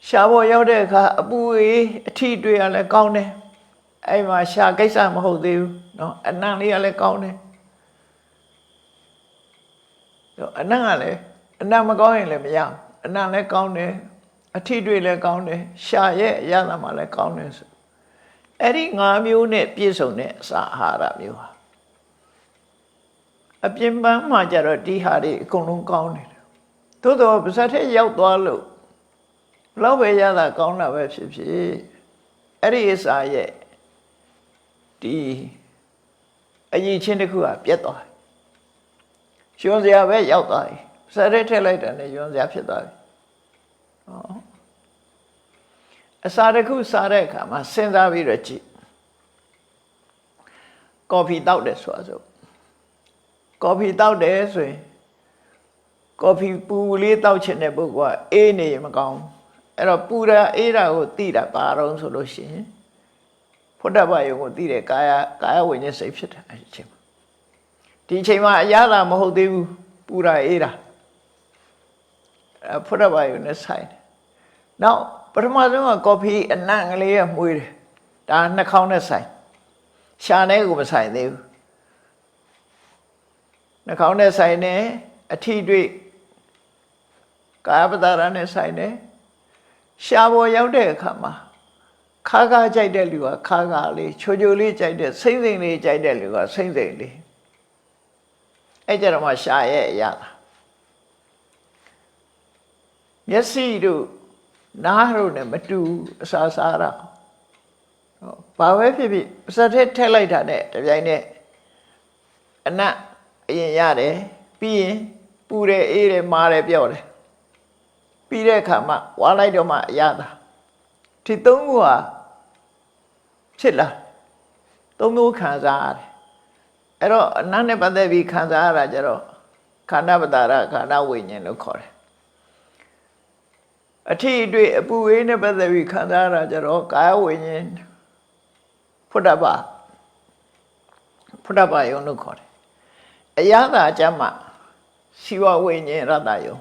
ရှားပေါ်ရောက်တဲ့အခါအပူအေးအထိတွေ့ရလည်းကောင်းတယ်အဲ့မှာရှားကိစ္စမဟုတ်သေးဘူးเนาะအနံ့လေးကလည်းကောင်းတယ်အနံ့ကလည်းအနံ့မကောင်းရင်လည်းမရဘူးအနံ့လည်းကောင်းတယ်အထိတွေ့လည်းကောင်းတယ်ရှားရဲ့အရသာမှလည်းကောင်းတယ်ဆိုအဲ့ဒီ5မျိုးနဲ့ပြည့်စုံတဲ့အစာအာဟာရမျိုးဟာအပြင်ပန်းမှာကြတော့ဒီဟာတွေအကုန်လုံးကောင်းနေတယ်သို့တော့ပါဇက်ထဲရောက်သွားလို့လောက်ပဲရတာကောင်းတာပဲဖြစ်ဖြစ်အဲ့ဒီအစာရဲ့ဒီအရေးချင်းတစ်ခုကပြတ်သွားတယ်ယွန်းစရာပဲရောက်သွားတယ်ပါဇက်ထဲထည့်လိုက်တာနဲ့ယွန်းစရာဖြစ်သွားပြီအစာတစ်ခုစားတဲ့အခါမှာစဉ်းစားပြီးတော့ကြည့်ကော်ဖီတောက်တယ်ဆိုတော့ကော်ဖီတောက်တယ်ဆိုရင်ကော်ဖီပူလေးတောက်ချင်တဲ့ပုဂ္ဂိုလ်ကအေးနေရင်မကောင်းအဲ့တော့ပူတာအေးတာကိုသိတာပါတော့ဆိုလို့ရှိရင်ဖုဒ္ဓဘာယုံကိုသိတဲ့ကာယဝိညာဉ်စိတ်ဖြစ်တယ်အဲ့ဒီအချိန်မှာဒီအချိန်မှာအရသာမဟုတ်သေးဘူးပူတာအေးတာဖုဒ္ဓဘာယုံနဲ့ဆိုင်တယ်နောက်ပထမဆုံးကကော်ဖီအနံ့ကလေးကမှုေးတယ်ဒါနှာခေါင်းနဲ့ဆိုင်ရှာနဲ့ကိုမဆိုင်သေးဘူးနှာခေါင်းနဲ့ဆိုင်တယ်အထီးတွေ့ကာယပတာရနဲ့ဆိုင်တယ်ရှားပေါ်ရောက်တဲ့အခါမှာခါကြိုက်တဲ့လူကခါလေးချိုလေးကြိုက်တဲ့စိမ့်လေးကြိုက်တဲ့လူကစိမ့်လေးအဲ့ကြတော့မှရှားရဲ့အရာမျက်စိတို့နားတို့နဲ့မတူအစာစားတာဘာပဲဖြစ်ဖြစ်ပါဇက်ထဲထည့်လိုက်တာနဲ့တပြိုင်နက်အနံ့အရင်ရတယ်ပြီးရင်ပူတယ်အေးတယ်မာတယ်ပြော့တယ်ပြီးတဲ့အခါမှဝါလိုက်တော့မှအရသာဒီသုံးခုဟာဖြစ်လာသုံးမျိုးခံစားရတယ်အဲ့တော့အနံ့နဲ့ပတ်သက်ပြီးခံစားရတာကြတော့ခန္ဓာပတာရခန္ဓာဝိညာဉ်လို့ခေါ်တယ်အထီးတွေ့အပူအေးနဲ့ပတ်သက်ပြီးခံစားရတာကြတော့ကာယဝိညာဉ်ဖုဒ္ဓဘာယုံလို့ခေါ်တယ်အရသာအကျမ်းမှာစီဝဝိညာဉ်ရတ္တယုံ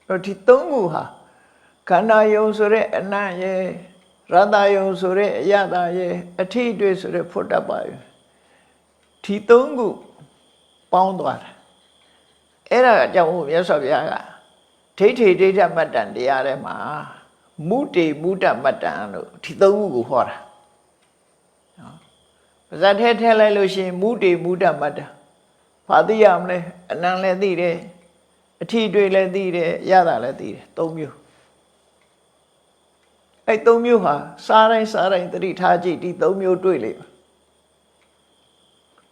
တော့ဒီသုံးခုဟာခန္ဓာယုံဆိုတဲ့အနံ့ရဲ့ရတ္တယုံဆိုတဲ့အရသာရဲ့အထီးတွေ့ဆိုတဲ့ဖုဒ္ဓဘာယုံဒီသုံးခု ပေါင်းသွားတာအဲ့ဒါကြောင့်မြတ်စွာဘုရားကဒိဋ္ဌိဒိဋ္ဌမတ္တန်တရားထဲမှာမုတေမုဒ္ဒမတ္တန်လို့ဒီသုံးခုကိုဟောတာနော်ပါဇတ်ထဲလိုက်လို့ရှိရင်မုတေမုဒ္ဒမတ္တန်ဘာသိရမလဲအနံလည်းသိတယ်အထီးတွေလည်းသိတယ်ရတာလည်းသိတယ်သုံးမျိုးအဲ့သုံးမျိုးဟာစားတိုင်းသတိထားကြည့်ဒီသုံးမျိုးတွေ့လိမ့်မယ်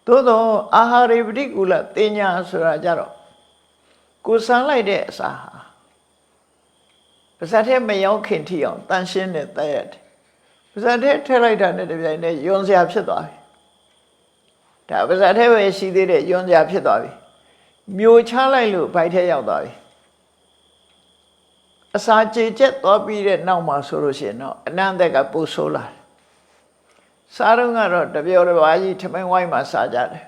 သို့တော့အာဟာရေပฏิကူလတင်ညာဆိုတာကြတော့ကိုစမ်းလိုက်တဲ့အစာဟာပါဇတ်ထဲမရောက်ခင်ထိအောင်တန်ရှင်းတဲ့တဲ့ရတယ်ပါဇတ်ထဲထည့်လိုက်တာနဲ့တပြိုင်တည်းယွန်စရာဖြစ်သွားပြီဒါပါဇတ်ထဲပဲရှိသေးတဲ့ယွန်စရာဖြစ်သွားပြီမျိုးချလိုက်လို့ဘိုက်ထဲရောက်သွားပြီအစာကြေချက်သွားပြီးတဲ့နောက်မှာဆိုလို့ရှိရင်တော့အနန္တကပူဆိုးလာတယ်စားတော့ကတော့တပြောတစ်ပါးကြီးထမင်းဝိုင်းမှာစားကြတယ်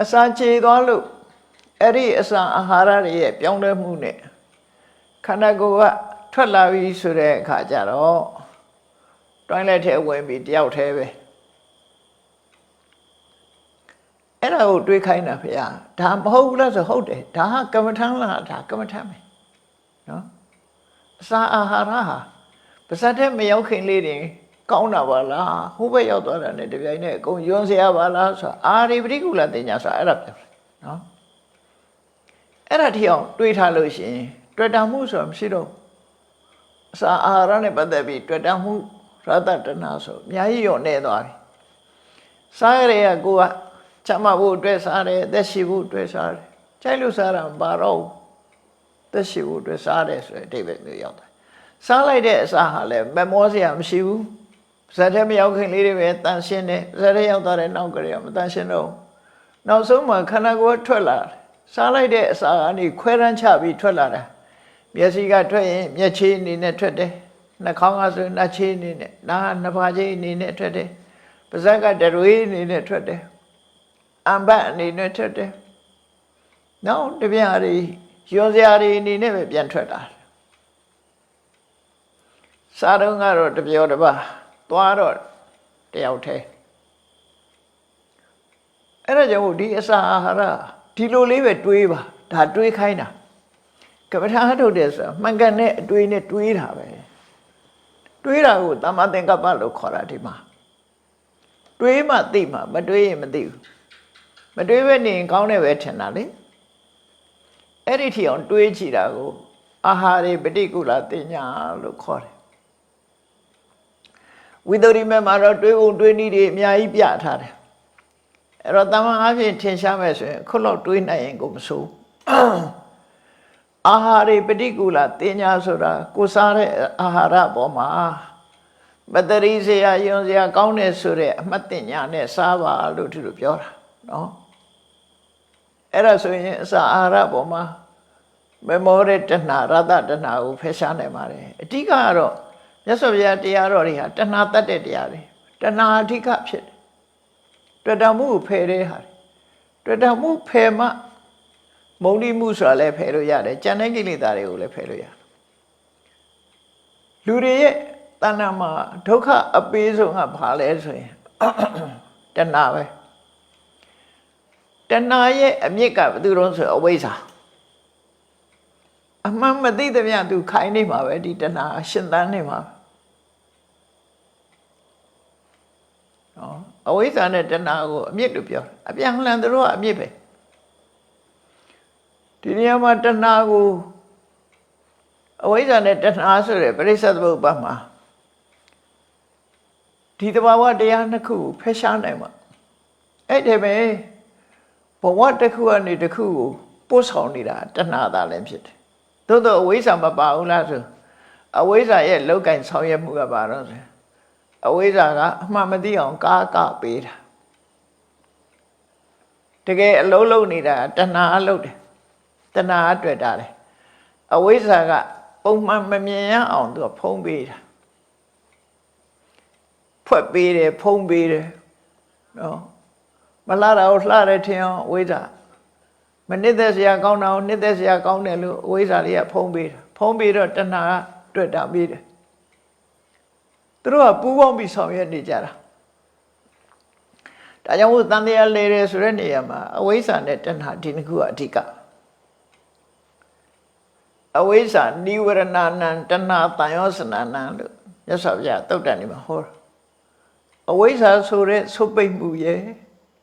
အစာကြေသွားလို့အဲ့ဒီအစာအာဟာရတွေရဲ့ပြောင်းလဲမှုနဲ့ခန္ဓာကိုယ်ကထွက်လာပြီဆိုတဲ့အခါကျတော့တွိုင်းလက်ထဲဝင်ပြီးတယောက်တည်းပဲအဲ့ဒါကိုတွေးခိုင်းတာဖေဟာဒါမဟုတ်ဘူးလားဆိုဟုတ်တယ်ဒါကကမ္မထမ်းလားဒါကမ္မထမ်းပဲနော်အစာအာဟာရဟာပါဇတ်ထဲမရောက်ခင်လေးတင်ကောင်းတာပါလားဟိုဘက်ရောက်သွားတာနဲ့တပြိုင်နက်အကုန်ယွန်းစရာပါလားဆိုအာရိပတိကုလတင်ညာဆိုအဲ့ဒါပြောတယ်နော်အဲ့ဒါထိအောင်တွေးထားလို့ရှိရင်တွေ့တာမှုဆိုတာမရှိတော့အစာအာဟာရနဲ့ပတ်သက်ပြီးတွေ့တာမှုရတ္တတနာဆိုအများကြီးရောနေသွားပြီစားရတဲ့ကိုကချမ်းသာဖို့အတွက်စားတယ်အသက်ရှိဖို့အတွက်စားတယ်ကြိုက်လို့စားတာမပါတော့သက်ရှိဖို့အတွက်စားတယ်ဆိုတဲ့အဓိပ္ပာယ်မျိုးရောက်တယ်စားလိုက်တဲ့အစာဟာလည်းမမောစရာမရှိဘူးဇာတ်ထဲမရောက်ခင်လေးတွေပဲတန်ရှင်းတယ်ဇာတ်ထဲရောက်သွားတဲ့နောက်ကလေးကမတန်ရှင်းတော့နောက်ဆုံးမှာခန္ဓာကိုယ်ထွက်လာတယ်စားလိုက်တဲ့အစာကနေခွဲရမ်းချပြီးထွက်လာတာမျက်စိကထွက်ရင်မျက်ခြေအနေနဲ့ထွက်တယ်နှာခေါင်းကဆိုနှာခြေအနေနဲ့နားနှစ်ဖားခြေအနေနဲ့ထွက်တယ်ပါးစပ်ကတရွေးအနေနဲ့ထွက်တယ်အံပတ်အနေနဲ့ထွက်တယ်နောက်တပြားတွေရွန်စရာတွေအနေနဲ့ပဲပြန်ထွက်လာတယ်စားတော့ကတော့တပြောတစ်ပါးသွားတော့တယောက်တည်းအဲ့ဒါကြောင့်ဒီအစာအာဟာရဒီလိုလေးပဲတွေးပါဒါတွေးခိုင်းတာကမ္မထာထုတ်တယ်ဆိုတာမှန်ကန်တဲ့အတွေးနဲ့တွေးတာပဲတွေးတာကိုသမ္မာသင်္ကပ္ပလို့ခေါ်တာဒီမှာတွေးမှသိမှမတွေးရင်မသိဘူးမတွေးပဲနေရင်ကောင်းတယ်ပဲထင်တာလေအဲ့ဒီထီအောင်တွေးကြည့်တာကိုအာဟာရေပฏิကူလတင်ညာလို့ခေါ်တယ်ဝိသုရိမေမှာတော့တွေးပုံတွေးနည်းတွေအများကြီးပြထားတယ်အဲ့တော့တမန်အားဖြင့်ထင်ရှားမဲ့ဆိုရင်ခုလောက်တွေးနိုင်ရင်ကိုမဆိုးအာဟာရေပฏิကူလတင်ညာဆိုတာကိုစားတဲ့အာဟာရပေါ်မှာမတရိစရာယွန်စရာကောင်းတယ်ဆိုတဲ့အမှတ်တင်ညာနဲ့စားပါလို့ဒီလိုပြောတာနော်အဲ့ဒါဆိုရင်အစာအာဟာရပေါ်မှာမမောတဲ့တဏှာရတ္တတဏှာကိုဖယ်ရှားနိုင်ပါတယ်အဓိကကတော့မြတ်စွာဘုရားတရားတော်တွေဟာတဏှာတတ်တဲ့တရားတွေတဏှာအဓိကဖြစ်တယ်တွေ့တာမှုကိုဖယ်တဲ့ဟာတွေ့တာမှုဖယ်မှမုံတိမှုဆိုတာလည်းဖယ်လို့ရတယ်ကြံတဲ့ကိလေသာတွေကိုလည်းဖယ်လို့ရတယ်လူတွေရဲ့တဏှာမှာဒုက္ခအပေးဆုံးကဘာလဲဆိုရင်တဏှာပဲတဏှာရဲ့အမြစ်ကဘယ်သူတော့ဆိုအဝိဇ္ဇာအမှန်မသိတဲ့မြတ်သူခိုင်းနေမှာပဲဒီတဏှာရှင်သန်နေမှာနော်အဝိဇ္ဇာနဲ့တဏှာကိုအမြစ်လို့ပြောအပြန်လှန်သူတို့ကအမြစ်ပဲဒီနေရာမှာတဏှာကိုအဝိဇ္ဇာနဲ့တဏှာဆိုတဲ့ပရိစ္ဆေသမုပ္ပါမှာဒီတဘာဝတရားနှစ်ခုကိုဖယ်ရှားနိုင်မှာအဲ့ဒီပဲဘဝတစ်ခုကနေတစ်ခုကိုပို့ဆောင်နေတာတဏှာသာလည်းဖြစ်တယ်သို့တော့အဝိဇ္ဇာမပါဘူးလားဆိုအဝိဇ္ဇာရဲ့လောက်ကင်ဆောင်ရွက်မှုကပါတော့ဆိုအဝိဇ္ဇာကအမှန်မသိအောင်ကာကပေးတာတကယ်အလုံးလုံးနေတာတဏှာအလုပ်တယ်တဏှာအတွက်တာတယ်အဝိဇ္ဇာကပုံမှန်မမြင်ရအောင်သူကဖုံးပေးတာဖွက်ပေးတယ်ဖုံးပေးတယ်နော်မလှတာကိုလှတယ်ထင်အောင်အဝိဇ္ဇာမနစ်သက်စရာကောင်းတာကိုနှစ်သက်စရာကောင်းတယ်လို့အဝိဇ္ဇာလေးကဖုံးပေးတာဖုံးပေးတော့တဏှာကတွေ့တာပေးတယ်သူတို့ကပူးပေါင်းပြီးဆောင်ရွက်နေကြတာ ဒါကြောင့်မို့တန်တရားလဲတယ်ဆိုတဲ့နေရာမှာအဝိဇ္ဇာနဲ့တဏှာဒီနှစ်ခုကအဓိကအဝိဇ္ဇာနိဝရဏနံတဏှာတန်ရောစနာနံလို့မြတ်စွာဘုရားတုတ်တန်နေမှာဟောအဝိဇ္ဇာဆိုတဲ့ဆုပ်ပိတ်မှုရဲ့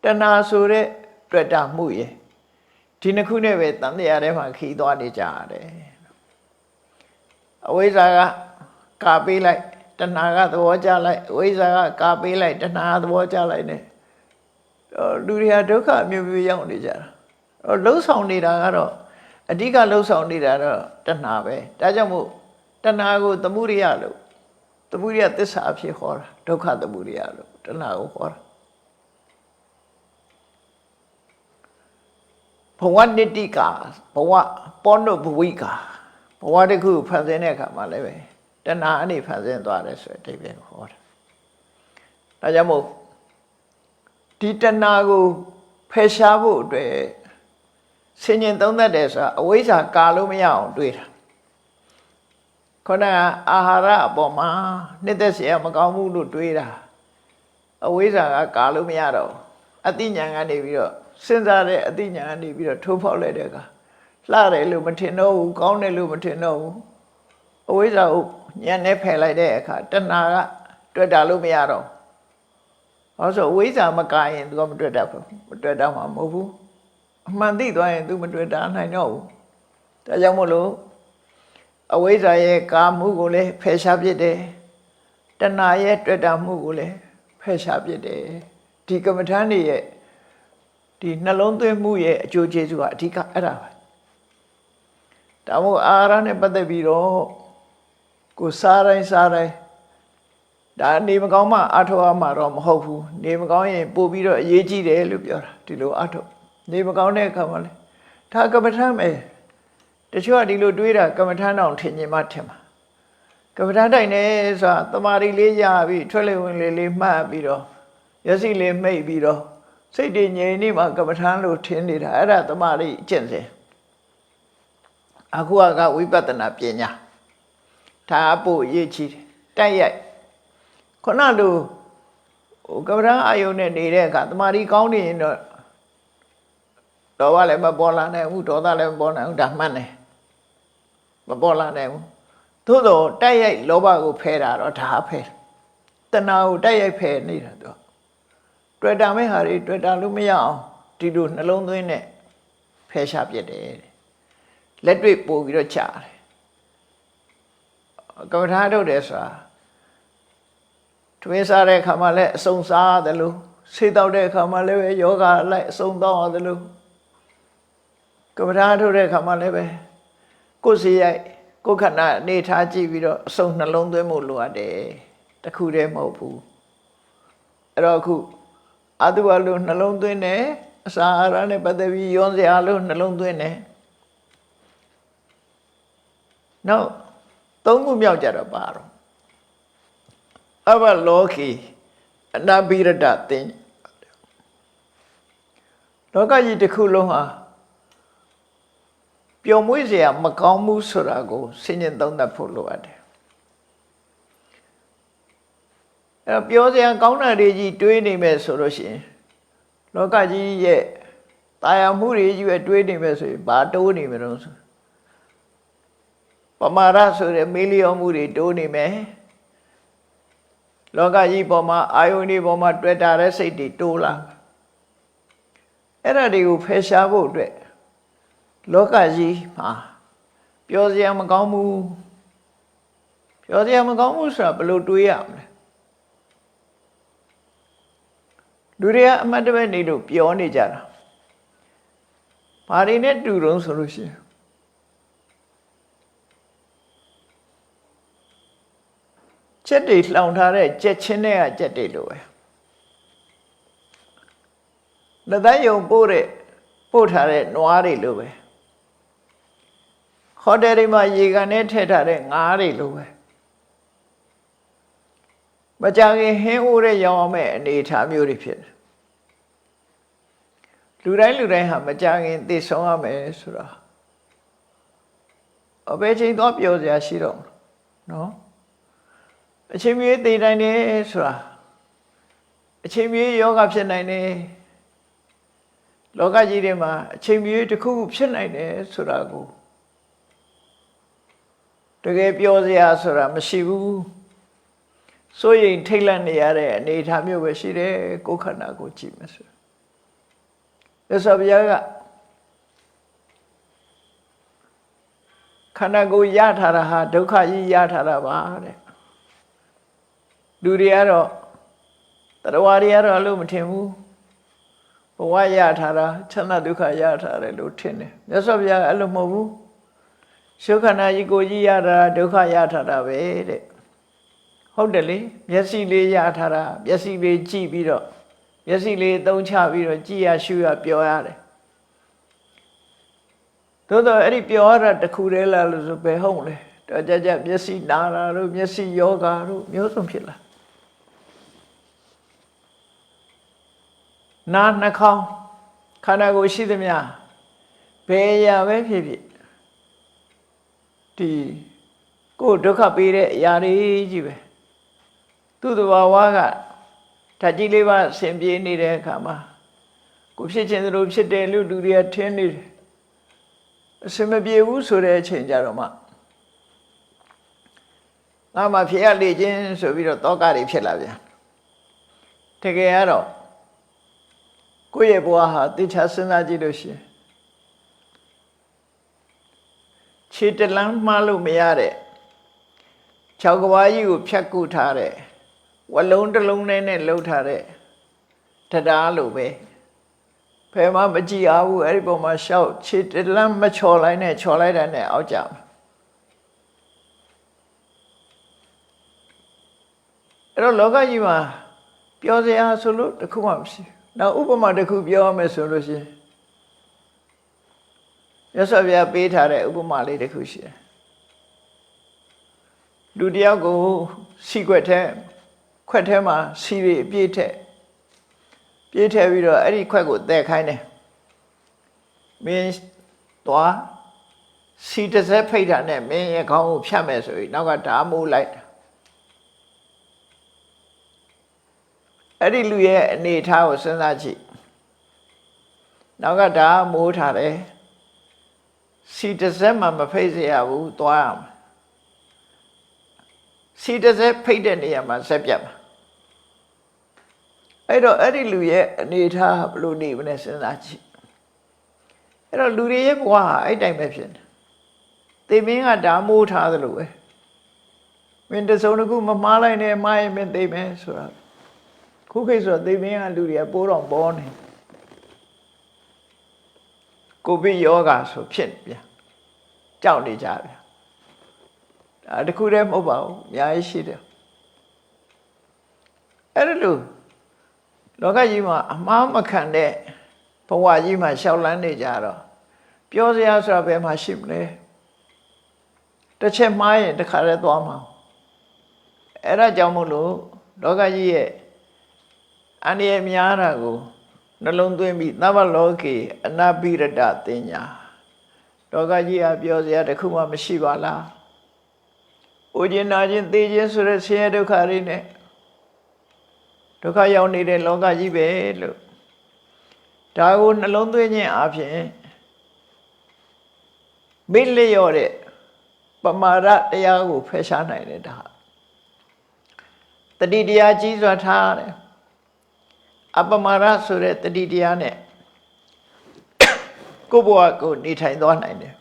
တဏှာဆိုတဲ့တွေ့တာမှုရဲ့ဒီနှစ်ခုနဲ့ပဲတန်တရားထဲမှာခီးသွားနေကြရတယ်အဝိဇ္ဇာကကာပေးလိုက်တဏှာကသဘောကျလိုက်အဝိဇ္ဇာကကာပေးလိုက်တဏှာကသဘောကျလိုက်နေလူတွေဟာဒုက္ခမျိုးမျိုးရောက်နေကြတာလှုပ်ဆောင်နေတာကတော့အဓိကလှုပ်ဆောင်နေတာတော့တဏှာပဲဒါကြောင့်မို့တဏှာကိုသမုဒိယလို့သမုဒိယသစ္စာအဖြစ်ဟောတာဒုက္ခသမုဒိယလို့တဏှာကိုဟောတာဘဝနိတိကာဘဝပောနုဘဝိကာဘဝတစ်ခုဖန်ဆင်းတဲ့အခါမှာလည်းပဲတဏှာအနေဖန်ဆင်းသွားတယ်ဆိုတဲ့အဓိပ္ပာယ်ကိုဟောတာဒါကြောင့်မို့ဒီတဏှာကိုဖယ်ရှားဖို့အတွက်ဆင်ញင်သုံးသပ်တယ်ဆိုတာအဝိဇ္ဇာကာလို့မရအောင်တွေးတာခေါင်းကအာဟာရအပေါ်မှာနှစ်သက်เสียမကောင်းဘူးလို့တွေးတာအဝိဇ္ဇာကကာလို့မရတော့အသိဉာဏ်ကနေပြီးတော့စဉ်းစားတဲ့အသိဉာဏ်ကနေပြီးတော့ထိုးဖောက်လိုက်တဲ့အခါလှတယ်လို့မထင်တော့ဘူးကောင်းတယ်လို့မထင်တော့ဘူးအဝိဇ္ဇာကိုဉာဏ်နဲ့ဖယ်လိုက်တဲ့အခါတဏှာကတွေ့တာလို့မရတော့ဟောဆိုအဝိဇ္ဇာမကာရင် तू ကမတွေ့တတ်ဘူးမတွေ့တတ်မှာမဟုတ်ဘူးအမှန်သိသွားရင် तू မတွေ့တာနိုင်တော့ဘူးဒါကြောင့်မို့လို့အဝိဇ္ဇာရဲ့ကာမှုကိုလည်းဖယ်ရှားပြစ်တယ်တဏှာရဲ့တွေ့တာမှုကိုလည်းဖယ်ရှားပြစ်တယ်ဒီကမ္မဋ္ဌာန်းတွေရဲ့ဒီနှလုံးသွင်းမှုရဲ့အကျိုးကျေးဇူးကအဓိကအဲ့ဒါပဲဒါမို့အာဟာရနဲ့ပတ်သက်ပြီးတော့ကိုစားတိုင်းဒါနေမကောင်းမှအထောက်အမှာတော့မဟုတ်ဘူးနေမကောင်းရင်ပို့ပြီးတော့အရေးကြီးတယ်လို့ပြောတာဒီလိုအထောက်နေမကောင်းတဲ့အခါမှာလေဒါကမ္မဋ္ဌာန်းပဲတချို့ကဒီလိုတွေးတာကမ္မဋ္ဌာန်းတော့ထင်မြင်မှထင်မှာကမ္မဋ္ဌာန်းတိုင်းနေဆိုတာတမာရီလေးရပြီးထွက်လေဝင်လေလေးမှတ်ပြီးတော့ရစီလေးမိတ်ပြီးတော့စိတ်တည်ငြိမ်နေမှကမ္မဋ္ဌာန်းလို့ထင်နေတာအဲ့ဒါတမာရီအကျင့်စဉ်အခုကဝိပဿနာပညာဒါအဖို့အရေးကြီးတယ်တိုက်ရိုက်ခုနလိုကမ္မဋ္ဌာန်းအာယုန်နဲ့နေတဲ့အခါတမာရီကောင်းနေရင်တော့လောဘလည်းမပေါ်လာနိုင်ဘူးဒေါသလည်းမပေါ်နိုင်ဘူးဒါမှန်တယ်မပေါ်လာနိုင်ဘူးသို့တော့တိုက်ရိုက်လောဘကိုဖယ်တာတော့ဒါဖယ်တဏှာကိုတိုက်ရိုက်ဖယ်နေတာတော့တွေ့တာမဲ့ဟာတွေတွေ့တာလို့မရအောင်ဒီလိုနှလုံးသွင်းနဲ့ဖယ်ရှားပြစ်တယ်လက်တွေ့ပို့ပြီးတော့ချတယ်ကမ္မဋ္ဌာန်းထုတ်တယ်ဆိုတာတွင်းစားတဲ့အခါမှာလည်းအစုံစားရတယ်လို့ဆေးတောက်တဲ့အခါမှာလည်းပဲယောဂလိုက်အစုံတောက်ရတယ်လို့ကမ္မဋ္ဌာန်းထုတ်တဲ့အခါမှာလည်းပဲကိုယ်စီရိုက်ကိုယ်ခန္ဓာအနေထားကြည့်ပြီးတော့အစုံနှလုံးသွင်းမှုလိုအပ်တယ်တခုတည်းမဟုတ်ဘူးအဲ့တော့အခုအတုအလို့နှလုံးသွင်းတယ်အစာအာဟာရနဲ့ပတ်သက်ပြီးယွန်းစရာလို့နှလုံးသွင်းတယ်နောက်သုံးခုမြောက်ကြတော့ပါတော့အဘလောကီအနာဘိရတသင်လောကကြီးတစ်ခုလုံးဟာပျော်မွေ့စရာမကောင်းမှုဆိုတာကိုဆင်ញင်သုံးသပ်ဖို့လိုအပ်တယ်အဲ့ပျော်စရာကောင်းတာတွေကြီးတွေးနေမယ်ဆိုလို့ရှိရင်လောကကြီးရဲ့တာယာမှုတွေကြီးပဲတွေးနေမယ်ဆိုရင်ဘာတိုးနေမလို့ဆိုပမာရဆိုတဲ့မေလျောမှုတွေတိုးနေမယ်လောကကြီးပေါ်မှာအာယုန်ဒီပေါ်မှာတွေ့တာတဲ့စိတ်တွေတိုးလာအဲ့ဒါတွေကိုဖယ်ရှားဖို့အတွက်လောကကြီးမှာပျော်စရာမကောင်းဘူးပျော်စရာမကောင်းဘူးဆိုတာဘယ်လိုတွေးရမလဲလူတွေကအမှတ်တမဲ့နေလို့ပျော်နေကြတာဘာတွေနဲ့တူတုံးဆိုလို့ရှိရင်ချက်တွေလှောင်ထားတဲ့ချက်ချင်းတွေကချက်တွေလိုပဲလက်သားယုံပို့ထားတဲ့နွားတွေလိုပဲဟိုတယ်တွေမှာရေကန်နဲ့ထည့်ထားတဲ့ငါးတွေလိုပဲမကြခင်ဟင်းအိုးတဲ့ရောင်းအောင်မဲ့အနေအထားမျိုးတွေဖြစ်တယ်လူတိုင်းဟာမကြခင်သိဆုံးရမယ်ဆိုတာအဘယ်ချိန်တော့ပြောစရာရှိတော့နော်အချိန်မြေးသိတိုင်းနေဆိုတာအ အချိန်မြေယောဂဖြစ်နိုင်တယ်လောကကြီးထဲမှာအချိန်မြေတစ်ခုဖြစ်နိုင်တယ်ဆိုတာကိုတကယ်ပြောစရာဆိုတာမရှိဘူးစိုးရိမ်ထိတ်လန့်နေရတဲ့အနေအထားမျိုးပဲရှိတယ်ကိုယ်ခန္ဓာကိုကြည့်မယ်ဆိုမြတ်စွာဘုရားကခန္ဓာကိုရထားတာဟာဒုက္ခကြီးရထားတာပါတဲ့လူတွေကတော့တရားဝါတွေကတော့အလို့မထင်ဘူးဘဝရထားတာချမ်းသာဒုက္ခရထားတယ်လို့ထင်တယ်မြတ်စွာဘုရားအဲ့လိုမဟုတ်ဘူးရှုခန္ဓာကြီးကိုကြီးရတာဒုက္ခရထားတာပဲတဲ့ဟုတ်တယ်လေမျက်စိလေးရထားတာမျက်စိလေးကြည့်ပြီးတော့မျက်စိလေးအသုံးချပြီးတော့ကြည့်ရရှုရပြောရတယ်သို့တော့အဲ့ဒီပြောရတာတခုတည်းလားလို့ဆိုပဲဟုတ်လေတော့ကြကြမျက်စိနာတာတို့မျက်စိယောဂါတို့မျိုးစုံဖြစ်လာနာနှာခေါင်းခန္ဓာကိုယ်ရှိသမျှဘယ်အရာပဲဖြစ်ဖြစ်ဒီကိုယ်ဒုက္ခပေးတဲ့အရာတွေကြီးပဲသူ့တဘာဝကဓာတ်ကြီးလေးပါဆင်ပြေးနေတဲ့အခါမှာကိုဖြစ်ခြင်းသလိုဖြစ်တယ်လို့လူတွေကထင်နေတယ်အစမပြေဘူးဆိုတဲ့အချိန်ကြတော့မှငါမှဖြစ်ရလေခြင်းဆိုပြီးတော့တောကတွေဖြစ်လာပြန်တကယ်ကတော့ကိုယ့်ရဲ့ဘဝဟာသိချစဉ်းစားကြည့်လို့ရှိရင်ခြေတလန်းမှားလို့မရတဲ့ခြောက်ကဘာကြီးကိုဖြတ်ကူထားတဲ့ဝလုံးတစ်လုံးနဲ့လှုပ်ထားတဲ့တရားလိုပဲဖယ်မမကြည့်အောင်ဘူးအဲ့ဒီပုံမှာရှောက်ခြေတလန်းမချော်လိုက်နဲ့ချော်လိုက်တဲ့နဲ့အောက်ကြမှာအဲ့တော့လောကကြီးမှာပြောစရာဆိုလို့တခုမှမရှိနောက်ဥပမာတစ်ခုပြောရမယ်ဆိုလို့ရှိရင်မြတ်စွာဘုရားပေးထားတဲ့ဥပမာလေးတစ်ခုရှိတယ်လူတယောက်ကိုစီခွက်ထဲမှာစီတွေပြည့်ထည့်ပြီးတော့အဲ့ဒီခွက်ကိုသဲခိုင်းတယ်မင်းသွားစီတစ်စက်ဖိတ်တာနဲ့မင်းရဲ့ခေါင်းကိုဖြတ်မယ်ဆိုပြီးနောက်ကဓာမိုးလိုက်အဲ့ဒီလူရဲ့အနေအထားကိုစဉ်းစားကြည့်နောက်ကဓာမိုးထားတယ်စီတစ်စက်မှမဖိတ်စေရဘူးသွားရမှာစီတစ်စက်ဖိတ်တဲ့နေရာမှာဆက်ပြတ်မှာအဲ့တော့အဲ့ဒီလူရဲ့အနေအထားဘယ်လိုနေမလဲစဉ်းစားကြည့်အဲ့တော့လူတွေရဲ့ဘဝဟာအဲ့တိုင်းပဲဖြစ်နေသေမင်းကဓာမိုးထားသလိုပဲမင်းတစုံတစ်ခုမမှားလိုက်နဲ့မှားရင်မင်းသေမယ်ဆိုတာခုခေတ်ဆိုသေမင်းကလူတွေကပိုးတော်ပေါ်နေကိုဗစ်ယောဂါဆိုဖြစ်ပြန်ကြောက်နေကြပြန်ဒါတခုတည်းမဟုတ်ပါဘူးအများကြီးရှိတယ်အဲ့ဒါလို့လောကကြီးမှာအမှားမခံတဲ့ဘဝကြီးမှာရှောက်လန်းနေကြတော့ပြောစရာဆိုတာဘယ်မှာရှိမလဲတစ်ချက်မှားရင်တစ်ခါတည်းသွားမှာအဲ့ဒါကြောင့်မို့လို့လောကကြီးရဲ့အန္တရာယ်များတာကိုနှလုံးသွင်းပြီးသဗ္ဗလောကေအနာပိရတတင်ညာလောကကြီးဟာပြောစရာတစ်ခုမှမရှိပါလား။ဥကျင်နာခြင်းသိခြင်းဆိုတဲ့ဆင်းရဲဒုက္ခတွေနဲ့ဒုက္ခရောက်နေတဲ့လောကကြီးပဲလို့ဒါကိုနှလုံးသွင်းခြင်းအပြင်မိလျော့တဲ့ပမာဒတရားကိုဖယ်ရှားနိုင်တယ်ဒါတတိတရားကြီးစွာထားတယ်အပမာဒဆိုတဲ့တတိတရားနဲ့ကိုယ့်ဘဝကိုနေထိုင်သွားနိုင်တယ်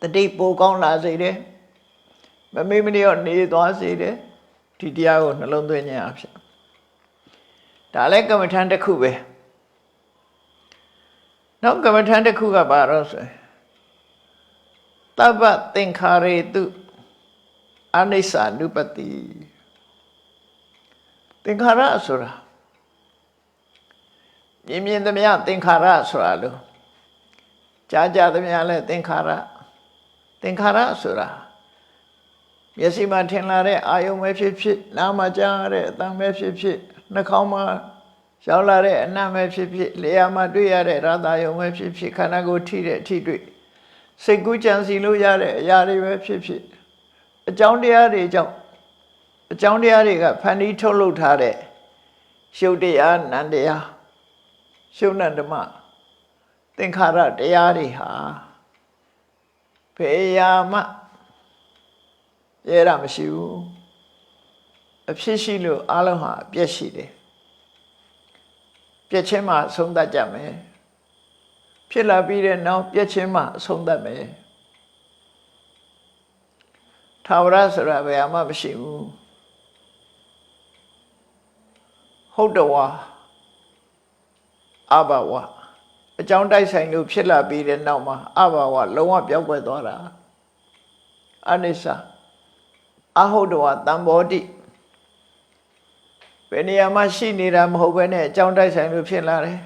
တတိပိုကောင်းလာစေတယ်မမေ့မလျော့နေသွားစေတယ်ဒီတရားကိုနှလုံးသွင်းခြင်းအဖြစ်ဒါလည်းကမ္မထံတစ်ခုပဲနောက်ကမ္မထံတစ်ခုကဘာလို့ဆိုသဗ္ဗသင်္ခါရေတုအနိစ္စ ानु ပတိသင်္ခါရဆိုတာမြင်သမျှသင်္ခါရဆိုတာလို့ကြားသမျှလဲသင်္ခါရဆိုတာမျက်စိမှာထင်လာတဲ့အာယုံပဲဖြစ်ဖြစ်နားမှာကြားရတဲ့အသံပဲဖြစ်ဖြစ်နှာခေါင်းမှာရောက်လာတဲ့အနံ့ပဲဖြစ်ဖြစ်လျှာမှာတွေ့ရတဲ့ရတာယုံပဲဖြစ်ဖြစ်ခန္ဓာကိုယ်ထိတဲ့အထိတွေ့စိတ်ကူးကြံစီလို့ရတဲ့အရာတွေပဲဖြစ်ဖြစ်အကြောင်းတရားတွေကြောင့်အကြောင်းတရားတွေကဖန်တီးထုတ်လုပ်ထားတဲ့ ရှုပ်တရားနန္တရားရှုပ်နန္ဓမသင်္ခါရတရားတွေဟာဖေယာမရဲတာမရှိဘူးအဖြစ်ရှိလို့အလုံးဟာအပြည့်ရှိတယ်ပြည့်ချင်းမှဆုံးတတ်ကြမယ်ဖြစ်လာပြီးတဲ့နောက်ပြည့်ချင်းမှဆုံးတတ်မယ်ထာဝရဆိုတာဘယ်မှမရှိဘူးဟုတ်တော်ဝါအဘဝအကြောင်းတိုက်ဆိုင်လို့ဖြစ်လာပြီးတဲ့နောက်မှာအဘဝလုံးဝပြောင်းကွယ်သွားတာအနိစ္စအဟုတ်တော်ဝါတံဘောတိဘယ်နေရာမှာရှိနေတာမဟုတ်ဘဲနဲ့အကြောင်းတိုက်ဆိုင်လို့ဖြစ်လာတယ်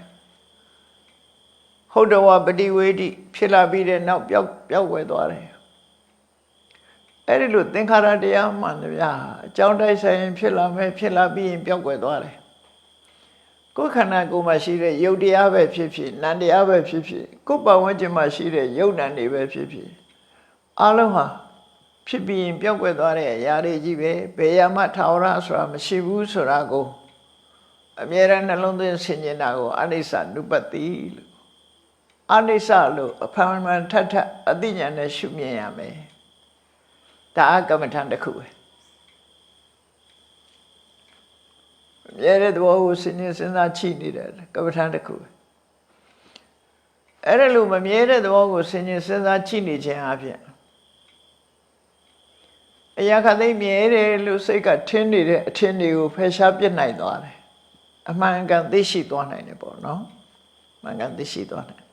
ဟုတ်တော်ဝါပฏิဝေဒိဖြစ်လာပြီးတဲ့နောက်ပြောင်းကွယ်သွားတယ်အဲ့ဒီလိုသင်္ခါရတရားမှန်တရားအကြောင်းတိုက်ဆိုင်ဖြစ်လာမယ်ဖြစ်လာပြီးရင်ပြောင်းကွယ်သွားတယ်ကိုယ်ခန္ဓာကိုယ်မှာရှိတဲ့ယုတ်တရားပဲဖြစ်ဖြစ်နံတရားပဲဖြစ်ဖြစ်ကိုယ်ပတ်ဝန်းကျင်မှာရှိတဲ့ယုတ်နံတွေပဲဖြစ်ဖြစ်အလုံးဟာဖြစ်ပြီးရင်ပြောက်ကွယ်သွားတဲ့အရာတွေကြီးပဲဘယ်ရမှထာဝရဆိုတာမရှိဘူးဆိုတာကိုအမြဲတမ်းနှလုံးသွင်းဆင်ခြင်တာကိုအနိစ္စနုပတ္တိလို့အနိစ္စလို့အဖန်မှန်ထပ်အသိဉာဏ်နဲ့ရှုမြင်ရမယ်ဒါအကမ္မထံတစ်ခုပဲမြဲတဲ့သဘောကိုစဉ်းစားချိနေတယ်ကမ္မထံတစ်ခုပဲအဲ့ဒါလို့မမြဲတဲ့သဘောကိုစဉ်းစားချိနေခြင်းအပြင်အရာခသိမြဲတယ်လို့စိတ်ကထင်းနေတဲ့အထင်တွေကိုဖယ်ရှားပြစ်နိုင်သွားတယ်အမှန်ကန်သိရှိသွားနိုင်တယ်ပေါ့နော်အမှန်ကန်သိရှိသွားနိုင်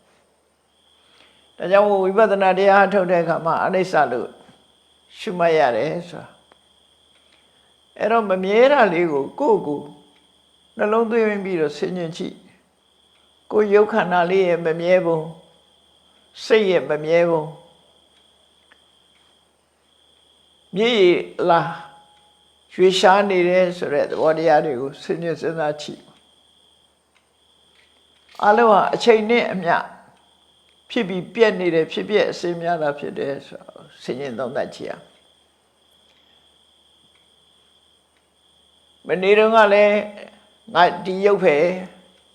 ဒါကြောင့်ဝိပဿနာတရားထုတ်တဲ့အခါမှာအနိစ္စလို့ရှုမှတ်ရတယ်ဆိုတာအဲ့တော့မမြဲတာလေးကိုကိုယ့်နှလုံးသွင်းပြီးတော့ဆင်ញင်ကြည့်ကိုယ်ရုပ်ခန္ဓာလေးရဲ့မမြဲပုံစိတ်ရဲ့မမြဲပုံမြေလာရွှေရှားနေတယ်ဆိုတဲ့သဘောတရားတွေကိုဆင်ញင်စဉ်းစားကြည့်အလုံးဟာအချိန်နဲ့အမျှဖြစ်ပြီးပြက်နေတယ်ဖြစ်ပြက်အစင်းများတာဖြစ်တယ်ဆိုတော့ဆင်ញင်သုံးသပ်ကြည့်ရမနေ့တုန်းကလည်းငါဒီရုပ်ပဲ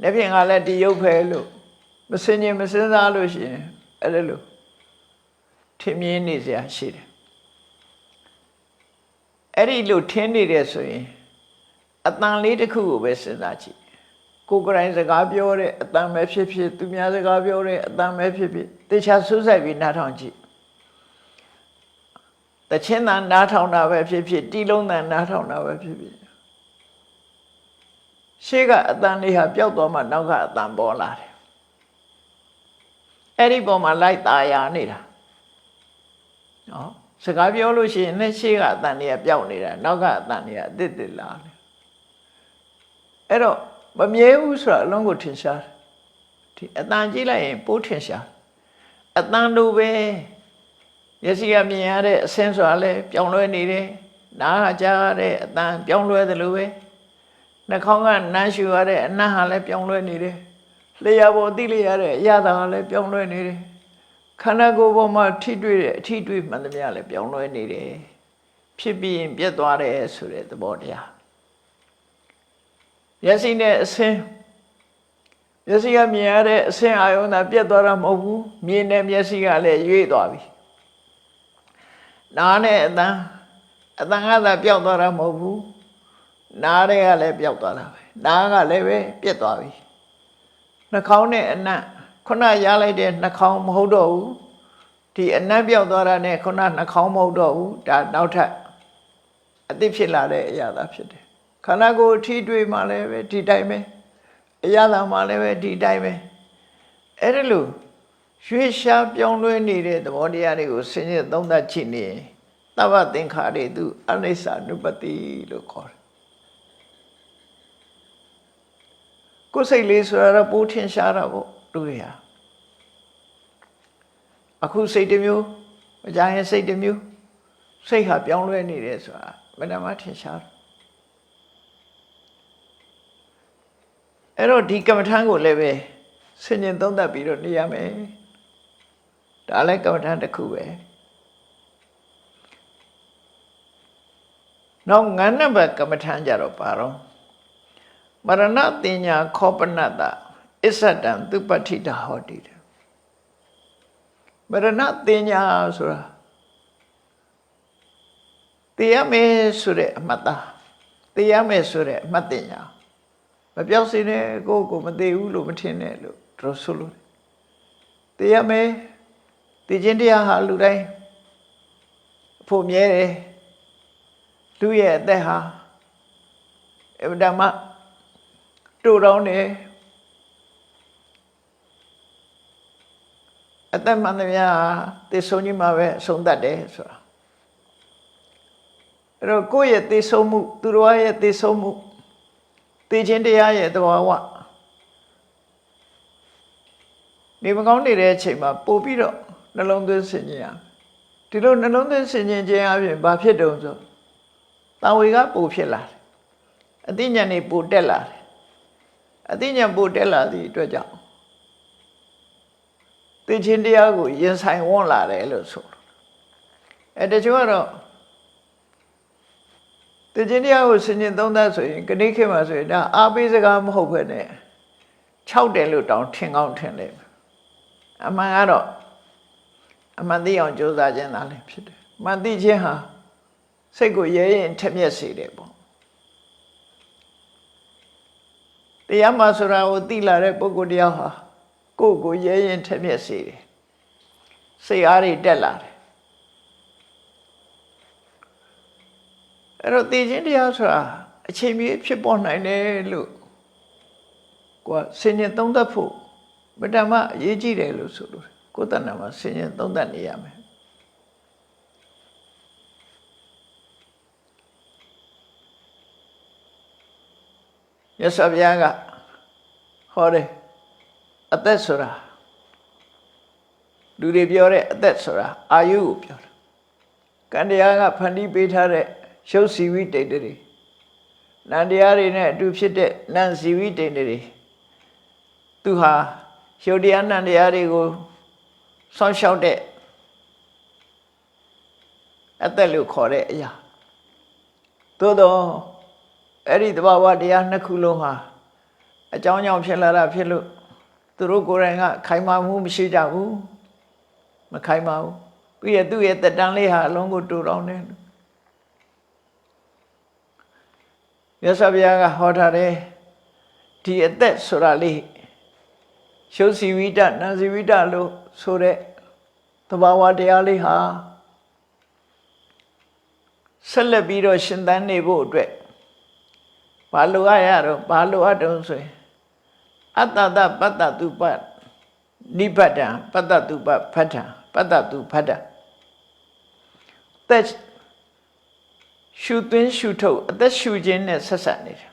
နေ့ဖြင့်ငါလည်းဒီရုပ်ပဲလို့မစင်ញင်မစဉ်းစားလို့ရှိရင်အဲ့လိုထင်မြင်နေစရာရှိတယ်အဲ့ဒီလိုထင်နေတယ်ဆိုရင်အတန်လေးတစ်ခုကိုပဲစဉ်းစားကြည့်ကိုယ်ကိုယ်တိုင်စကားပြောတဲ့အတန်ပဲဖြစ်ဖြစ်သူများစကားပြောတဲ့အတန်ပဲဖြစ်ဖြစ်တခြားဆူးစိုက်ပြီးနားထောင်ကြည့်တခြင်းတန်နားထောင်တာပဲဖြစ်ဖြစ်တီးလုံးတန်နားထောင်တာပဲဖြစ်ဖြစ်ရှေ့ကအတန်လေးဟာပျောက်သွားမှနောက်ကအတန်ပေါ်လာတယ်အဲ့ဒီပေါ်မှာလိုက်ตาရနေတာနော်စကားပြောလို့ရှိရင်လည်းရှေ့ကအတန်လေးကပျောက်နေတာနောက်ကအတန်လေးကအသစ်လာတယ်အဲ့တော့မမြဲဘူးဆိုတာအလုံးကိုထင်ရှားတယ်ဒီအတန်ကြည့်လိုက်ရင်ပိုးထင်ရှားအတန်လိုပဲမျက်စိကမြင်ရတဲ့အဆင်းဆိုတာလည်းပြောင်းလဲနေတယ်နားကကြားရတဲ့အတန်ပြောင်းလဲတယ်လို့ပဲနှာခေါင်းကနမ်းရှူရတဲ့အနံ့ဟာလည်းပြောင်းလဲနေတယ်လျှာပေါ်သိလျရတဲ့အရာသာလည်းပြောင်းလဲနေတယ်ခန္ဓာကိုယ်ပေါ်မှာထိတွေ့တဲ့အထိတွေ့မှန်သမျှလည်းပြောင်းလဲနေတယ်ဖြစ်ပြီးရင်ပြတ်သွားတယ်ဆိုတဲ့သဘောတရားမျက်စိနဲ့အဆင်းမျက်စိကမြင်ရတဲ့အဆင်းအာယုံသာပြတ်သွားတာမဟုတ်ဘူးမြင်တဲ့မျက်စိကလည်းရွေ့သွားပြီနားနဲ့အတန်ကသာပျောက်သွားတာမဟုတ်ဘူးနားတွေကလည်းပျောက်သွားတာပဲနားကလည်းပဲပြတ်သွားပြီနှာခေါင်းနဲ့အနံ့ခုနရလိုက်တဲ့နှာခေါင်းမဟုတ်တော့ဘူးဒီအနံ့ပျောက်သွားတာနဲ့ခုနနှာခေါင်းမဟုတ်တော့ဘူးဒါနောက်ထပ်အသစ်ဖြစ်လာတဲ့အရာသာဖြစ်တယ်ခန္ဓာကိုယ်ထိတွေ့မှလည်းပဲဒီတိုင်းပဲအရာသာမှလည်းပဲဒီတိုင်းပဲအဲ့ဒါလို့ရွှေရှားပြောင်းလဲနေတဲ့သဘောတရားတွေကိုဆင်ခြင်သုံးသပ်ကြည့်နေသဗ္ဗသင်္ခါရေသူအနိစ္စနုပတ္တိလို့ခေါ်တယ်ကိုယ်စိတ်လေးဆိုတော့ပိုးထင်ရှားတာပေါ့သူတွေဟာအခုစိတ်တစ်မျိုးအကြရင်စိတ်တစ်မျိုးစိတ်ဟာပြောင်းလဲနေတယ်ဆိုတာဘယ်နှမှာထင်ရှားတယ်အဲ့တော့ဒီကမ္မထံကိုလည်းပဲဆင်ញင်သုံးသပ်ပြီးတော့နေရမယ်ဒါလည်းကမ္မထံတစ်ခုပဲနောက်ငါးနံပါတ်ကမ္မထံကြတော့ပါတော့ မရဏတင်ညာခောပနတအစ္ဆတံသူပဋ္ဌိတဟောတိတယ်မရဏတင်ညာဆိုတာတရားမယ်ဆိုတဲ့အမှတ်သားတရားမယ်ဆိုတဲ့အမှတ်တင်ညာမပြောက်စင်းနဲ့ကိုမသိဘူးလို့မထင်နဲ့လို့တို့ဆိုလို့တရားမယ်သိခြင်းတရားဟာလူတိုင်းဖို့မြဲတယ်လူရဲ့အသက်ဟာအဗ္ဗဓမ္မတို့တောင်းတယ်အသက်မှန်သမျှသေဆုံးကြီးမှာပဲအဆုံးသတ်တယ်ဆိုတာအဲ့တော့ကိုယ့်ရဲ့သေဆုံးမှုသူတော်ရဲ့သေဆုံးမှုသိခြင်းတရားရဲ့သဘာဝနေမကောင်းနေတဲ့အချိန်မှာပို့ပြီးတော့နှလုံးသွင်းဆင်ခြင်ရဒီလိုနှလုံးသွင်းဆင်ခြင်ခြင်းအပြင်ဘာဖြစ်တုံဆိုတန်ဝေကပို့ဖြစ်လာတယ်အသိဉာဏ်တွေပို့တက်လာတယ်အသိဉာဏ်ပို့တက်လာသည့်အတွက်ကြောင့်သိခြင်းတရားကိုရင်ဆိုင်ဝန်းလာတယ်လို့ဆိုတချို့ကတော့သိခြင်းတရားကိုဆင်ခြင်သုံးသပ်ဆိုရင်ကနေ့ခေတ်မှာဆိုရင်ဒါအားပေးစကားမဟုတ်ဘဲနဲ့6တယ်လို့တောင်ထင်ကောင်းထင်တယ်အမှန်ကတော့အမှန်သိအောင်ကြိုးစားခြင်းသာလည်းဖြစ်တယ်မှန်သိခြင်းဟာစိတ်ကိုရဲရင်ထက်မြက်စေတယ်ပေါ့တရားမှဆိုတာကိုသိလာတဲ့ပုဂ္ဂိုလ်တရားဟာကိုယ့်ကိုရဲရင်ထက်မြက်စေတယ်စိတ်အားတွေတက်လာတယ်အဲ့တော့သိခြင်းတရားဆိုတာအချိန်မီဖြစ်ပေါ်နိုင်တယ်လို့ကိုယ်ဆင်ញင်သုံးသပ်ဖို့ဗတ္တမအရေးကြီးတယ်လို့ဆိုလို့ကိုယ်တဏ္ဍာမှာဆင်ញင်သုံးသပ်နေရမယ်မြတ်စွာဘုရားကဟောတယ်အသက်ဆိုတာလူတွေပြောတဲ့အသက်ဆိုတာအာယုကိုပြောတာကံတရားကဖန်တီးပေးထားတဲ့ရုပ်စီဝိတ္တိတွေနံတရားတွေနဲ့အတူဖြစ်တဲ့နံစီဝိတ္တိတွေသူဟာရုပ်တရားနံတရားတွေကိုစောင့်ရှောက်တဲ့အသက်လို့ခေါ်တဲ့အရာသို့တော့အဲ့ဒီသဘာဝတရားနှစ်ခုလုံးဟာအကြောင်းကြောင့်ဖြစ်လာတာဖြစ်လို့သူတို့ကိုယ်တိုင်ကခိုင်မာမှုမရှိကြဘူးမခိုင်မာဘူးပြီးရသူ့ရဲ့တက်တန်းလေးဟာအလုံးကိုတူတောင်းတယ်မြတ်စွာဘုရားကဟောထားတယ်ဒီအသက်ဆိုတာလေးရှုပ်စီဝိတ္တနံစီဝိတ္တလို့ဆိုတဲ့သဘာဝတရားလေးဟာဆက်လက်ပြီးတော့ရှင်သန်နေဖို့အတွက်ဘာလိုအပ်ရတော့ဘာလိုအပ်တုံးဆိုရင်အတ္တတပတ္တတုပနိဗ္ဗတံပတ္တတုပဖဋ္ဌံပတ္တတုဖဋ္ဌံသက်ရှုသွင်းရှုထုတ်အသက်ရှုခြင်းနဲ့ဆက်ဆက်နေတယ်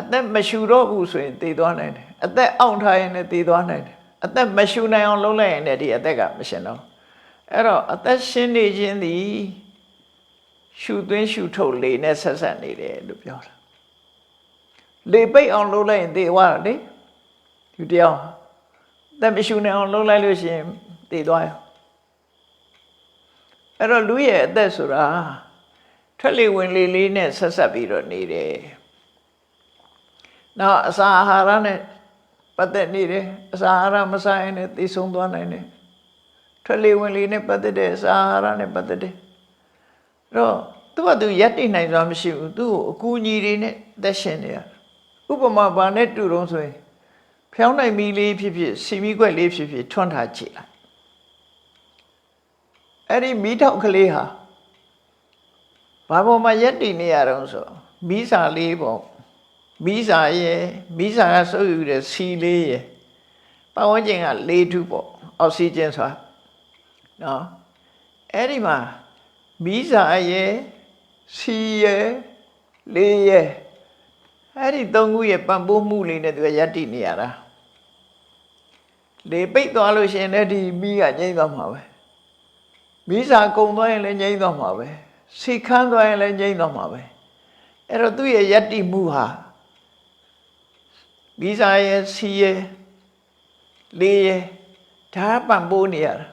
အသက်မရှုတော့ဘူးဆိုရင်တည်သွားနိုင်တယ်အသက်အောင့်ထားရင်လည်းတည်သွားနိုင်တယ်အသက်မရှုနိုင်အောင်လုပ်လိုက်ရင်လည်းဒီအသက်ကမရှင်တော့အဲ့တော့အသက်ရှင်နေခြင်းသည်ရှုသွင်းရှုထုတ်လေနဲ့ဆက်ဆက်နေတယ်လို့ပြောတာလေပိတ်အောင်လုပ်လိုက်ရင်တည်သွားတယ်လေဒီတရားသက်မရှုနိုင်အောင်လုပ်လိုက်လို့ရှိရင်တည်သွားရောအဲ့တော့လူရဲ့အသက်ဆိုတာထွက်လေဝင်လေလေးနဲ့ဆက်ဆက်ပြီးတော့နေတယ်နောက်အစာအာဟာရနဲ့ပတ်သက်နေတယ်အစာအာဟာရမစားရင်လည်းသိဆုံးသွားနိုင်တယ်ထွက်လေဝင်လေနဲ့ပတ်သက်တဲ့အစာအာဟာရနဲ့ပတ်သက်တယ်အဲ့တော့သူကသူရက်တိနိုင်စွာမရှိဘူးသူ့ကိုအကူအညီတွေနဲ့သက်ရှင်နေရဥပမာဘာနဲ့တူတော့ဆိုရင်ဖျောင်းနိုင်မီလေးဖြစ်ဖြစ်စီမီခွက်လေးဖြစ်ဖြစ်ထွန်းထားကြည့်လိုက်အဲ့ဒီမီးထောက်ကလေးဟာဘာပေါ်မှာရက်တည်နေရတော့ဆိုမီးစာလေးပေါ့မီးစာရဲ့မီးစာကစုပ်ယူတဲ့စီလေးရဲ့ပတ်ဝန်းကျင်ကလေထုပေါ့အောက်ဆီဂျင်ဆိုတာနော်အဲ့ဒီမှာမီးစာရဲ့စီရဲ့လေရဲ့အဲ့ဒီသုံးခုရဲ့ပံ့ပိုးမှုလေးနဲ့သူကရက်တည်နေရတာလေပိတ်သွားလို့ရှိရင်လည်းဒီမီးကငြိမ့်သွားမှာပဲမီးစာကုန်သွားရင်လည်းငြိမ့်သွားမှာပဲစီခမ်းသွားရင်လည်းငြိမ့်သွားမှာပဲအဲ့တော့သူ့ရဲ့ယတ္တိမှုဟာမီးစာရဲ့စီရဲ့လေရဲ့ဒါပံ့ပိုးနေရတာ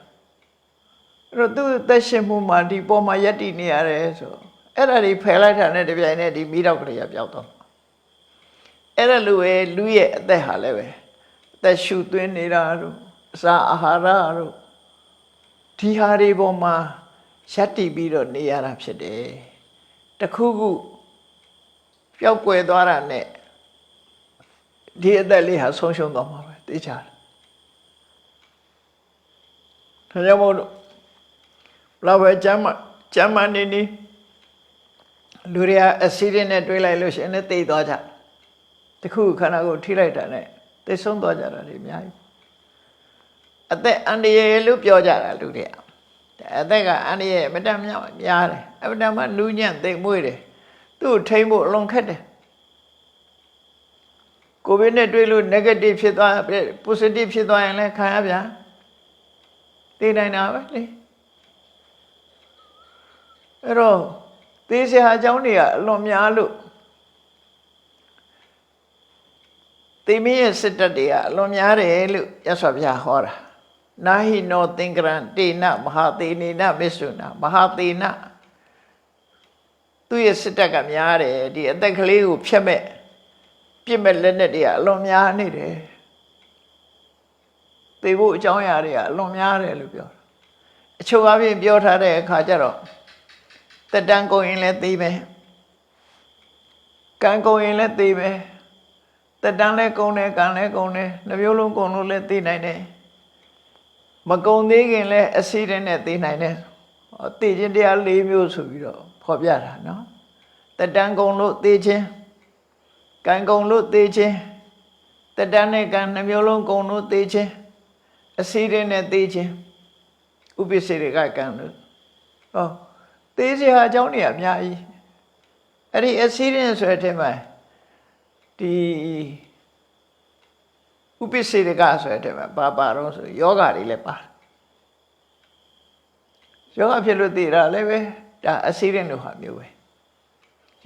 အဲ့တော့သူ့သက်ရှင်မှုမှာဒီပေါ်မှာယတ္တိနေရတယ်ဆိုအဲ့ဒါတွေဖယ်လိုက်တာနဲ့တပြိုင်နက်ဒီမီးတောက်ကလေးကပျောက်သွား အဲ့ဒါလိုပဲလူရဲ့အသက်ဟာလည်းပဲအသက်ရှူသွင်းနေတာတို့အစာအာဟာရတို့ဒီဟာတွေပေါ်မှာရပ်တည်ပြီးတော့နေရတာဖြစ်တယ်တခုခုပျောက်ကွယ်သွားတာနဲ့ဒီအသက်လေးဟာဆုံးရှုံးသွားမှာပဲသိချတယ်ဒါကြောင့်မို့လို့လောက်ပဲကျမ်းမာနေနေလူတွေကအဆီးနဲ့တွေးလိုက်လို့ရှိရင်လည်းသိသွားကြတခုခန္ဓာကိုယ်ထိလိုက်တာနဲ့သိဆုံးသွားကြတာတွေအများကြီးအသက်အန္တရာယ်လို့ပြောကြတာလူတွေအသက်ကအန္တရာယ်အမတန်များတယ်အမတန်မှနူးညံ့သိမ်မွေ့တယ်သူ့ထိမ့်ဖို့အလွန်ခက်တယ်ကိုဗစ်နဲ့တွေ့လို့ negative ဖြစ်သွား positive ဖြစ်သွားရင်လည်းခံရဗျာသိနိုင်တာပဲလေအဲ့တော့သေစရာအကြောင်းတွေကအလွန်များလို့သေမင်းရဲ့စစ်တပ်တွေကအလွန်များတယ်လို့ရသော်ဗျာဟောတာနာဟိနောသင်္ကရံတေနမဟာသေနေနမစ္ဆုနာမဟာသေနသူ့ရဲ့စစ်တပ်ကများတယ်ဒီအသက်ကလေးကိုဖျက်မဲ့ပြစ်မဲ့လက်နဲ့တွေကအလွန်များနေတယ်သေဖို့အကြောင်းအရာတွေကအလွန်များတယ်လို့ပြောတာအချို့အပြင်ပြောထားတဲ့အခါကျတော့တက်တန်းကုန်ရင်လည်းသိမယ်ကံကုန်ရင်လည်းသိမယ်တက်တန်းလည်းကုန်တယ်ကံလည်းကုန်တယ်နှမျိုးလုံးကုန်လို့လည်းသိနိုင်တယ်မကုန်သေးခင်လည်းအစီးနဲ့သိနိုင်တယ်သိခြင်းတရား၄မျိုးဆိုပြီးတော့ဖော်ပြတာနော်တက်တန်းကုန်လို့သိခြင်းကံကုန်လို့သိခြင်းတက်တန်းနဲ့ကံနှမျိုးလုံးကုန်လို့သိခြင်းအစီးနဲ့သိခြင်းဥပ္ပစေတွေကကံလို့ဟောသိစရာအကြောင်းတွေအများကြီးအဲ့ဒီအစီးရင်ဆိုတဲ့အထက်မှာဒီဥပ္ပစေတွေကဆိုတဲ့အထက်မှာပါတော့ဆိုယောဂတွေလည်းပါတယ်ယောဂဖြစ်လို့သိတာလည်းပဲဒါအစီးရင်လို့ဟာမျိုးပဲ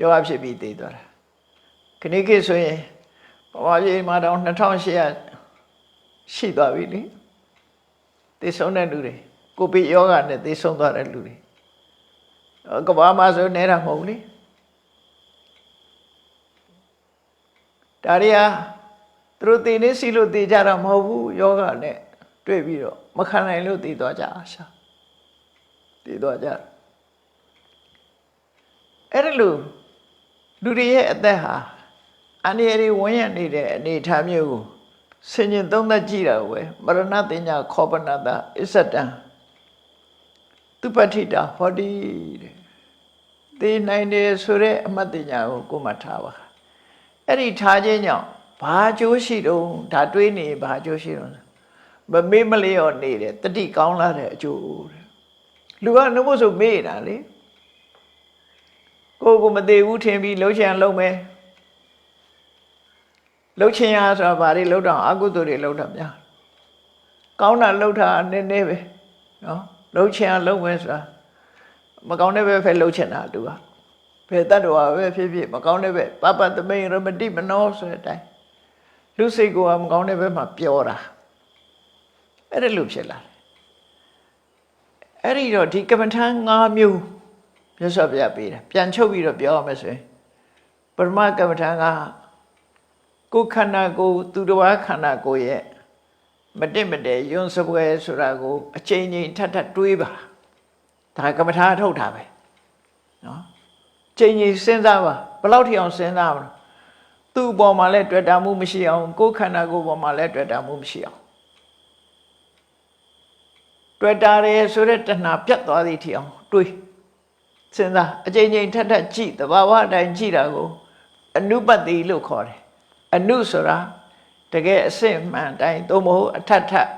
ယောဂဖြစ်ပြီးသိသွားတာခဏခေတ်ဆိုရင်ဘဝကြီးမှာတော့2800ရှိသွားပြီလေသိဆုံးတဲ့လူတွေကိုဗစ်ယောဂနဲ့သိဆုံးသွားတဲ့လူတွေကဘာမှဆိုနေတာမဟုတ်လေဒါရီယာသူတို့သိနေစီလို့သိကြတာမဟုတ်ဘူးယောဂနဲ့တွေ့ပြီးတော့မခံနိုင်လို့သိသွားကြအားရှာသိသွားကြအဲ့ဒါလို့လူတွေရဲ့အသက်ဟာအန္တရာယ်တွေဝန်းရံနေတဲ့အနေအထားမျိုးကိုဆင်ញင်သုံးသပ်ကြည့်တာပဲမရဏတင်ညာခောပနတအစ္ဆတံသူပဋ္ဌိတာဟောတိတဲ့သိနိုင်တယ်ဆိုတဲ့အမှတ်တင်ညာကိုကိုယ်မှထားပါအဲ့ဒီထားခြင်းကြောင့်ဘာအကျိုးရှိတော့ဒါတွေးနေဘာအကျိုးရှိတော့မမေ့မလျော့နေတယ်တတိကောင်းလာတဲ့အကျိုးတဲ့လူကနှုတ်ဖို့ဆိုမေ့တာလေကိုမသေးဘူးထင်ပြီးလှုပ်ချင်လှုပ်မယ်လှုပ်ချင်ရဆိုတာဘာတွေလှုပ်တော့အကုသိုလ်တွေလှုပ်တာများကောင်းတာလှုပ်တာနည်းနည်းပဲနော်လှုပ်ချင်လှုပ်မယ်ဆိုတာမကောင်းတဲ့ဘက်ဖက်လှုပ်ချင်တာသူကဘယ်တတ်တော်ပဲဖြစ်ဖြစ်မကောင်းတဲ့ဘက်ပပသမိန်ရမတိမနောဆိုတဲ့အတိုင်းလူစိတ်ကမကောင်းတဲ့ဘက်မှာပြောတာအဲ့ဒါလို့ဖြစ်လာတယ်အဲ့ဒီတော့ဒီကမ္မထံ5မျိုးမြတ်စွာဘုရားပေးတာပြန်ချုပ်ပြီးတော့ပြောရမယ်ဆိုရင်ပရမကမ္မထံကကိုယ်ခန္ဓာကိုယ်သူတစ်ပါးခန္ဓာကိုယ်ရဲ့မတင့်မတဲယွန်းစပွဲဆိုတာကိုအချိန်ချင်းထပ်တွေးပါဒါကမ္မထာထုတ်တာပဲနော်ချိန်ချင်းစဉ်းစားပါဘယ်လောက်ထိအောင်စဉ်းစားမလဲသူ့အပေါ်မှာလည်းတွေ့တာမှုမရှိအောင်ကိုယ်ခန္ဓာကိုယ်ပေါ်မှာလည်းတွေ့တာမှုမရှိအောင်တွေ့တာရဲဆိုတဲ့တဏှာပြတ်သွားသည့်ထိအောင်တွေးစဉ်းစားအချိန်ချင်းထပ်ကြည့်သဘာဝအတိုင်းကြည့်တာကိုအနုပတ္တိလို့ခေါ်တယ်အနုဆိုတာတကယ်အစစ်မှန်တိုင်းသို့မဟုတ်အထက်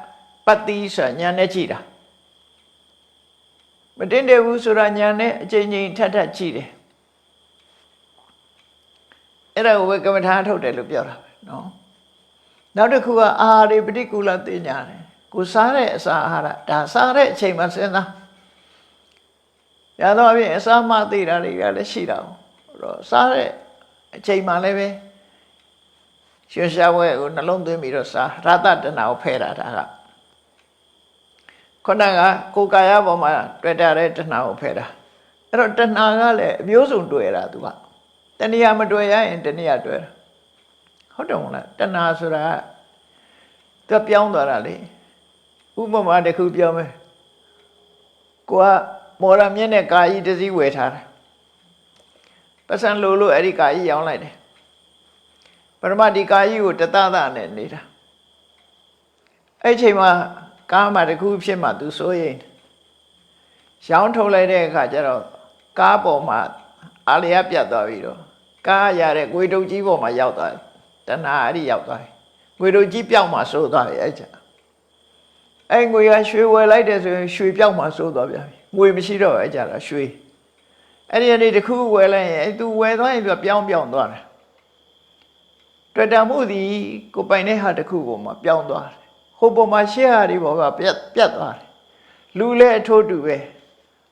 ပတ္တိဆိုတာညာနဲ့ကြည့်တာမတင်တယ်ဘူးဆိုတာညာနဲ့အချိန်ချင်းထပ်ကြည့်တယ်အဲ့ဒါကိုပဲကမ္မထာထုတ်တယ်လို့ပြောတာပဲနော်နောက်တစ်ခုကအာဟာရပฏิကူလသိညာတယ်ကိုစားတဲ့အစာအာဟာရဒါစားတဲ့အချိန်မှာစဉ်းစားရတော့အပြင်အစာမသိတာတွေကလည်းရှိတာအဲ့တော့စားတဲ့အချိန်မှာလည်းပဲရွှေရှားဝဲကိုနှလုံးသွင်းပြီးတော့စားရတတနာကိုဖဲတာဒါကခုနကကိုယ်ကာယပေါ်မှာတွေ့တာတဲ့တဏှာကိုဖဲတာအဲ့တော့တဏှာကလည်းအမျိုးစုံတွေ့တာသူကတဏှာမတွေ့ရရင်တဏှာတွေ့တာဟ ဟုတ်တယ်မလားတဏှာဆိုတာသူပြောင်းသွားတာလေဥပမာတစ်ခုပြောမယ်ကိုကမော်ရမြင့်တဲ့ကာကြီးတစ်စီးဝယ်ထားတယ်ပတ်စံလို့အဲ့ဒီကာကြီးရောင်းလိုက်တယ်ပရမဒီကာကြီးကိုတသနဲ့နေတာအဲ့ချိန်မှာကားမှာတစ်ခုဖြစ်မှသူစိုးရိမ်ရောင်းထုတ်လိုက်တဲ့အခါကျတော့ကားပေါ်မှာအာလျာပြတ်သွားပြီတော့ကားရတဲ့ငွေတုပ်ကြီးပေါ်မှာရောက်သွားတယ်တဏှာအဲ့ဒီရောက်သွားတယ်ငွေတုပ်ကြီးပြောင်းမှစိုးသွားပြီအဲ့ကျအဲ့ငွေကရွှေဝယ်လိုက်တယ်ဆိုရင်ရွှေပြောင်းမှစိုးသွားပြန်ပြီငွေမရှိတော့အဲ့ကျတော့ရွှေအဲ့ဒီအနေတစ်ခုဝယ်လိုက်ရင်အဲ့သူဝယ်သွားရင်သူပြောင်းသွားတယ်တွေ့တာမှုသည်ကိုပိုင်တဲ့ဟာတစ်ခုပေါ်မှာပြောင်းသွားတယ်ဟိုပေါ်မှာရှေ့ဟာတွေပေါ်ကပြတ်သွားတယ်လူလည်းအထိုးတူပဲ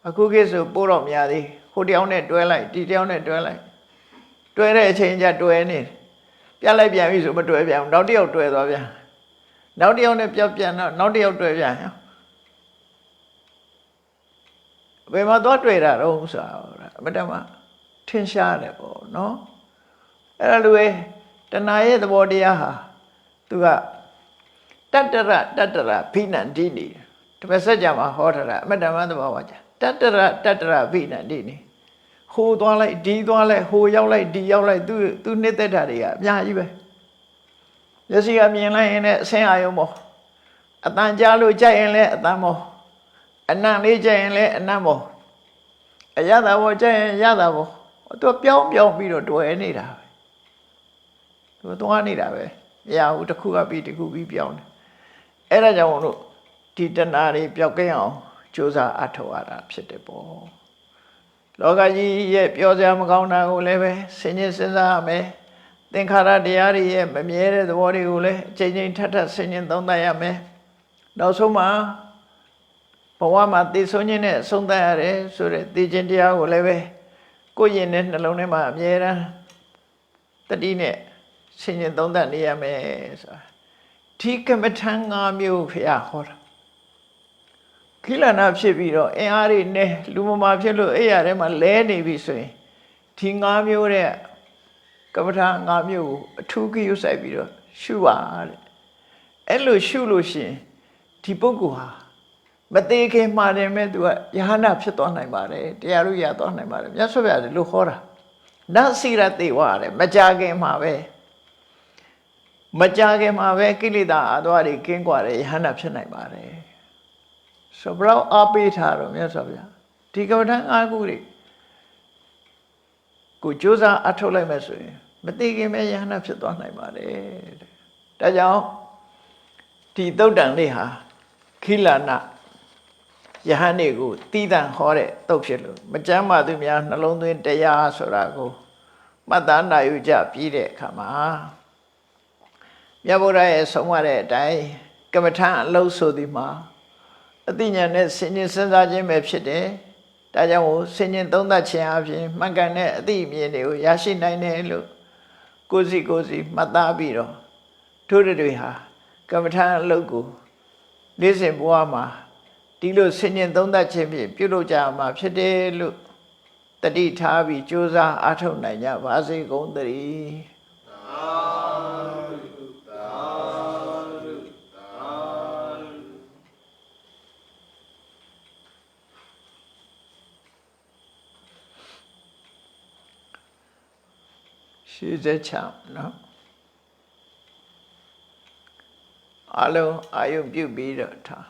အခုခေတ်ဆိုပိုးတော့များသေးဟိုတယောက်နဲ့တွဲလိုက်ဒီတယောက်နဲ့တွဲလိုက်တွဲတဲ့အချိန်ကျတွဲနေပြတ်လိုက်ပြန်ပြီဆိုမတွဲပြန်ဘူးနောက်တစ်ယောက်တွဲသွားပြန်နောက်တစ်ယောက်နဲ့ပြောက်ပြန်တော့နောက်တစ်ယောက်တွဲပြန်ဘယ်မှာသွားတွေ့တာတော့ဆိုတာအမတမထင်ရှားတယ်ပေါ့နော်အဲ့ဒါလိုပဲတဏှာရဲ့သဘောတရားဟာသူကတတ္တရဖိနန္တိနေတပတ်ဆက်ကြမှာဟောထားတာအမတမသဘောပါကြတတ္တရဖိနန္တိနေဟိုသွားလိုက်ဒီသွားလိုက်ဟိုရောက်လိုက်ဒီရောက်လိုက်သူနှစ်သက်တာတွေကအများကြီးပဲမျက်စိကမြင်လိုက်ရင်လည်းအဆင်းအာရုံပေါ့အတန်ကြားလို့ကြိုက်ရင်လည်းအတန်ပေါ့အနံ့လေးကြိုက်ရင်လည်းအနံ့ပေါ့အရသာပေါ့ကြိုက်ရင်ရသာပေါ့သူပြောင်းပြီးတော့တွယ်နေတာပဲသူသွားနေတာပဲမရဘူးတစ်ခုကပြီးတစ်ခုပြီးပြောင်းတယ်အဲ့ဒါကြောင့်မို့လို့ဒီတဏှာတွေပျောက်ကင်းအောင်ကြိုးစားအထောက်ရတာဖြစ်တယ်ပေါ့လောကကြီးရဲ့ပြောစရာမကောင်းတာကိုလည်းပဲစဉ်းကျင်စဉ်းစားရမယ်သင်္ခါရတရားတွေရဲ့မမြဲတဲ့သဘောတွေကိုလည်းအချိန်ချင်းထပ်စဉ်းကျင်သုံးသပ်ရမယ်နောက်ဆုံးမှာဘဝမှာသိဆုံးခြင်းနဲ့ဆုံးသတ်ရတယ်ဆိုတဲ့သိခြင်းတရားကိုလည်းပဲကိုယ့်ရင်နဲ့နှလုံးထဲမှာအမြဲတမ်းတတိနဲ့စဉ်းကျင်သုံးသပ်နေရမယ်ဆိုတာဒီကမ္မထံ၅မျိုးဖျားဟောတာခိလနာဖြစ်ပြီးတော့အင်အားတွေနဲ့လူမမာဖြစ်လို့အဲ့ရထဲမှာလဲနေပြီဆိုရင်ဒီ၅မျိုးတဲ့ကမ္မထံ၅မျိုးကိုအထူးဂရုစိုက်ပြီးတော့ရှုပါတဲ့အဲ့လိုရှုလို့ရှိရင်ဒီပုဂ္ဂိုလ်ဟာမသေးခင်မှာတယ်မဲ့သူကယဟနာဖြစ်သွားနိုင်ပါတယ်တရားလို့ရသွားနိုင်ပါတယ်မြတ်စွာဘုရားကလို့ဟောတာနစိရတေဝတဲ့မကြခင်မှာပဲကိလေသာအသွားတွေကင်းကွာတယ်ယဟနာဖြစ်နိုင်ပါတယ်ဆိုဘလောက်အားပေးထားတော့မြတ်စွာဘုရားဒီကမ္မထံ၅ခုတွေကိုကြိုးစားအထုတ်လိုက်မယ်ဆိုရင်မသိခင်ပဲယဟနာဖြစ်သွားနိုင်ပါတယ်တဲ့ဒါကြောင့်ဒီသုတ်တံလေးဟာခိလနာယဟန်တွေကိုတည်တံ့ဟောတဲ့သုတ်ဖြစ်လို့မကြမ်းပါသူများနှလုံးသွင်းတရားဆိုတာကိုမှတ်သားနိုင်ယူကြပြီးတဲ့အခါမှာမြတ်ဗုဒ္ဓရဲ့ဆုံးမတဲ့အတိုင်းကမ္မထံအလုံးဆိုသည်မှာအသိဉာဏ်နဲ့စဉ်းကျင်စဉ်းစားခြင်းပဲဖြစ်တယ်။ဒါကြောင့်စဉ်းကျင်သုံးသပ်ခြင်းအပြင်မှန်ကန်တဲ့အသိအမြင်တွေကိုရရှိနိုင်တယ်လို့ကိုယ်စီမှတ်သားပြီးတော့တို့တွေဟာကမ္မထံအလုံးကိုနေ့စဉ်ဘဝမှာဒီလိုစဉ်းကျင်သုံးသပ်ခြင်းဖြင့်ပြုလုပ်ကြမှာဖြစ်တယ်လို့တတိထားပြီးကြိုးစားအားထုတ်နိုင်ကြပါစေကုန်သတည်းရှိစေချမ်းနော်အလုံးအာယုပြုပြီးတော့ထား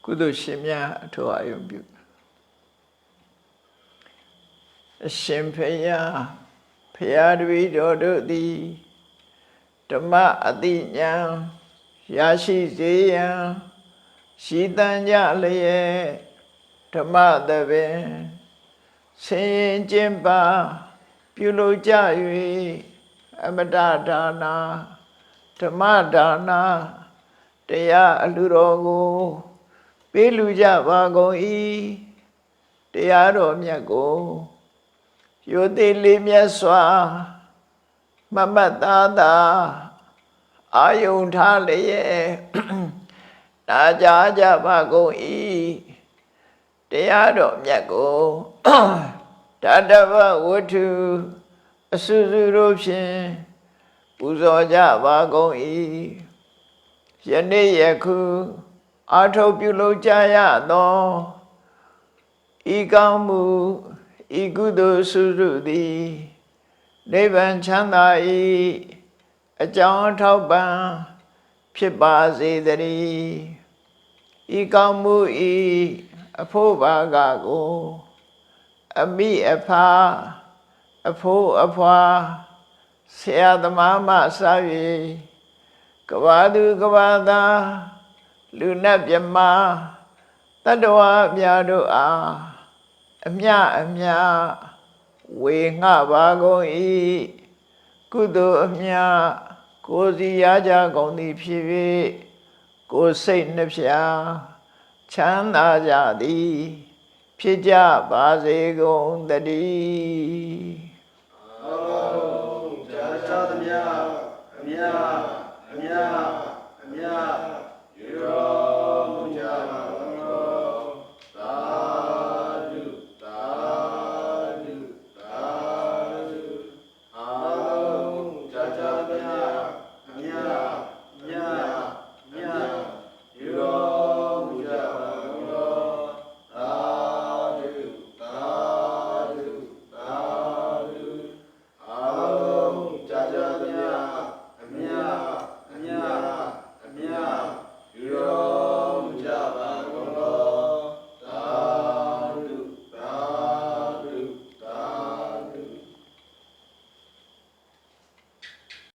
ကုသိုလ်ရှင်များအထောက်အာယုပြုအရှင်ဖယားတပည့်တော်တို့သည်ဓမ္မအတိညာရရှိစေရန်ရှိတန်ကြလျက်ဓမ္မသဘင်ဆင်ရင်ကျင့်ပါပြုလုပ်ကြ၍အမတဒါနာဓမ္မဒါနာတရားအလှတော်ကိုပေးလူကြပါကုန်၏တရားတော်မြတ်ကိုရိုသေလေးမြတ်စွာမမတ်သားသာအာယုံထားလျက်နာကြားကြပါကုန်၏တရားတော်မြတ်ကို တတဗဝတ္ထုအစုစုတို့ဖြင့်ပူဇော်ကြပါကုန်၏ယနေ့ယခုအာထုတ်ပြုလုပ်ကြရသောဤကောင်းမှုဤကုသိုလ်စုစုသည်နိဗ္ဗာန်ချမ်းသာ၏အကြောင်းထောက်ပံ့ဖြစ်ပါစေတည်းဤကောင်းမှုဤအဖို့ဘာကကိုအမိအဖာအဖို့အဖွာဆရာသမားမှစ၍ကဘာသူကဘာသာလူနတ်မြမတတ္တဝါများတို့အားအမြအမြဝေငှပါကုန်၏ကုသိုလ်အမြကိုယ်စီရကြကုန်သည်ဖြစ်၍ကိုယ်စိတ်နှဖျားချမ်းသာကြသည်ဖြစ်ကြပါစေကုန်သတည်းအာဇာသမြအမြ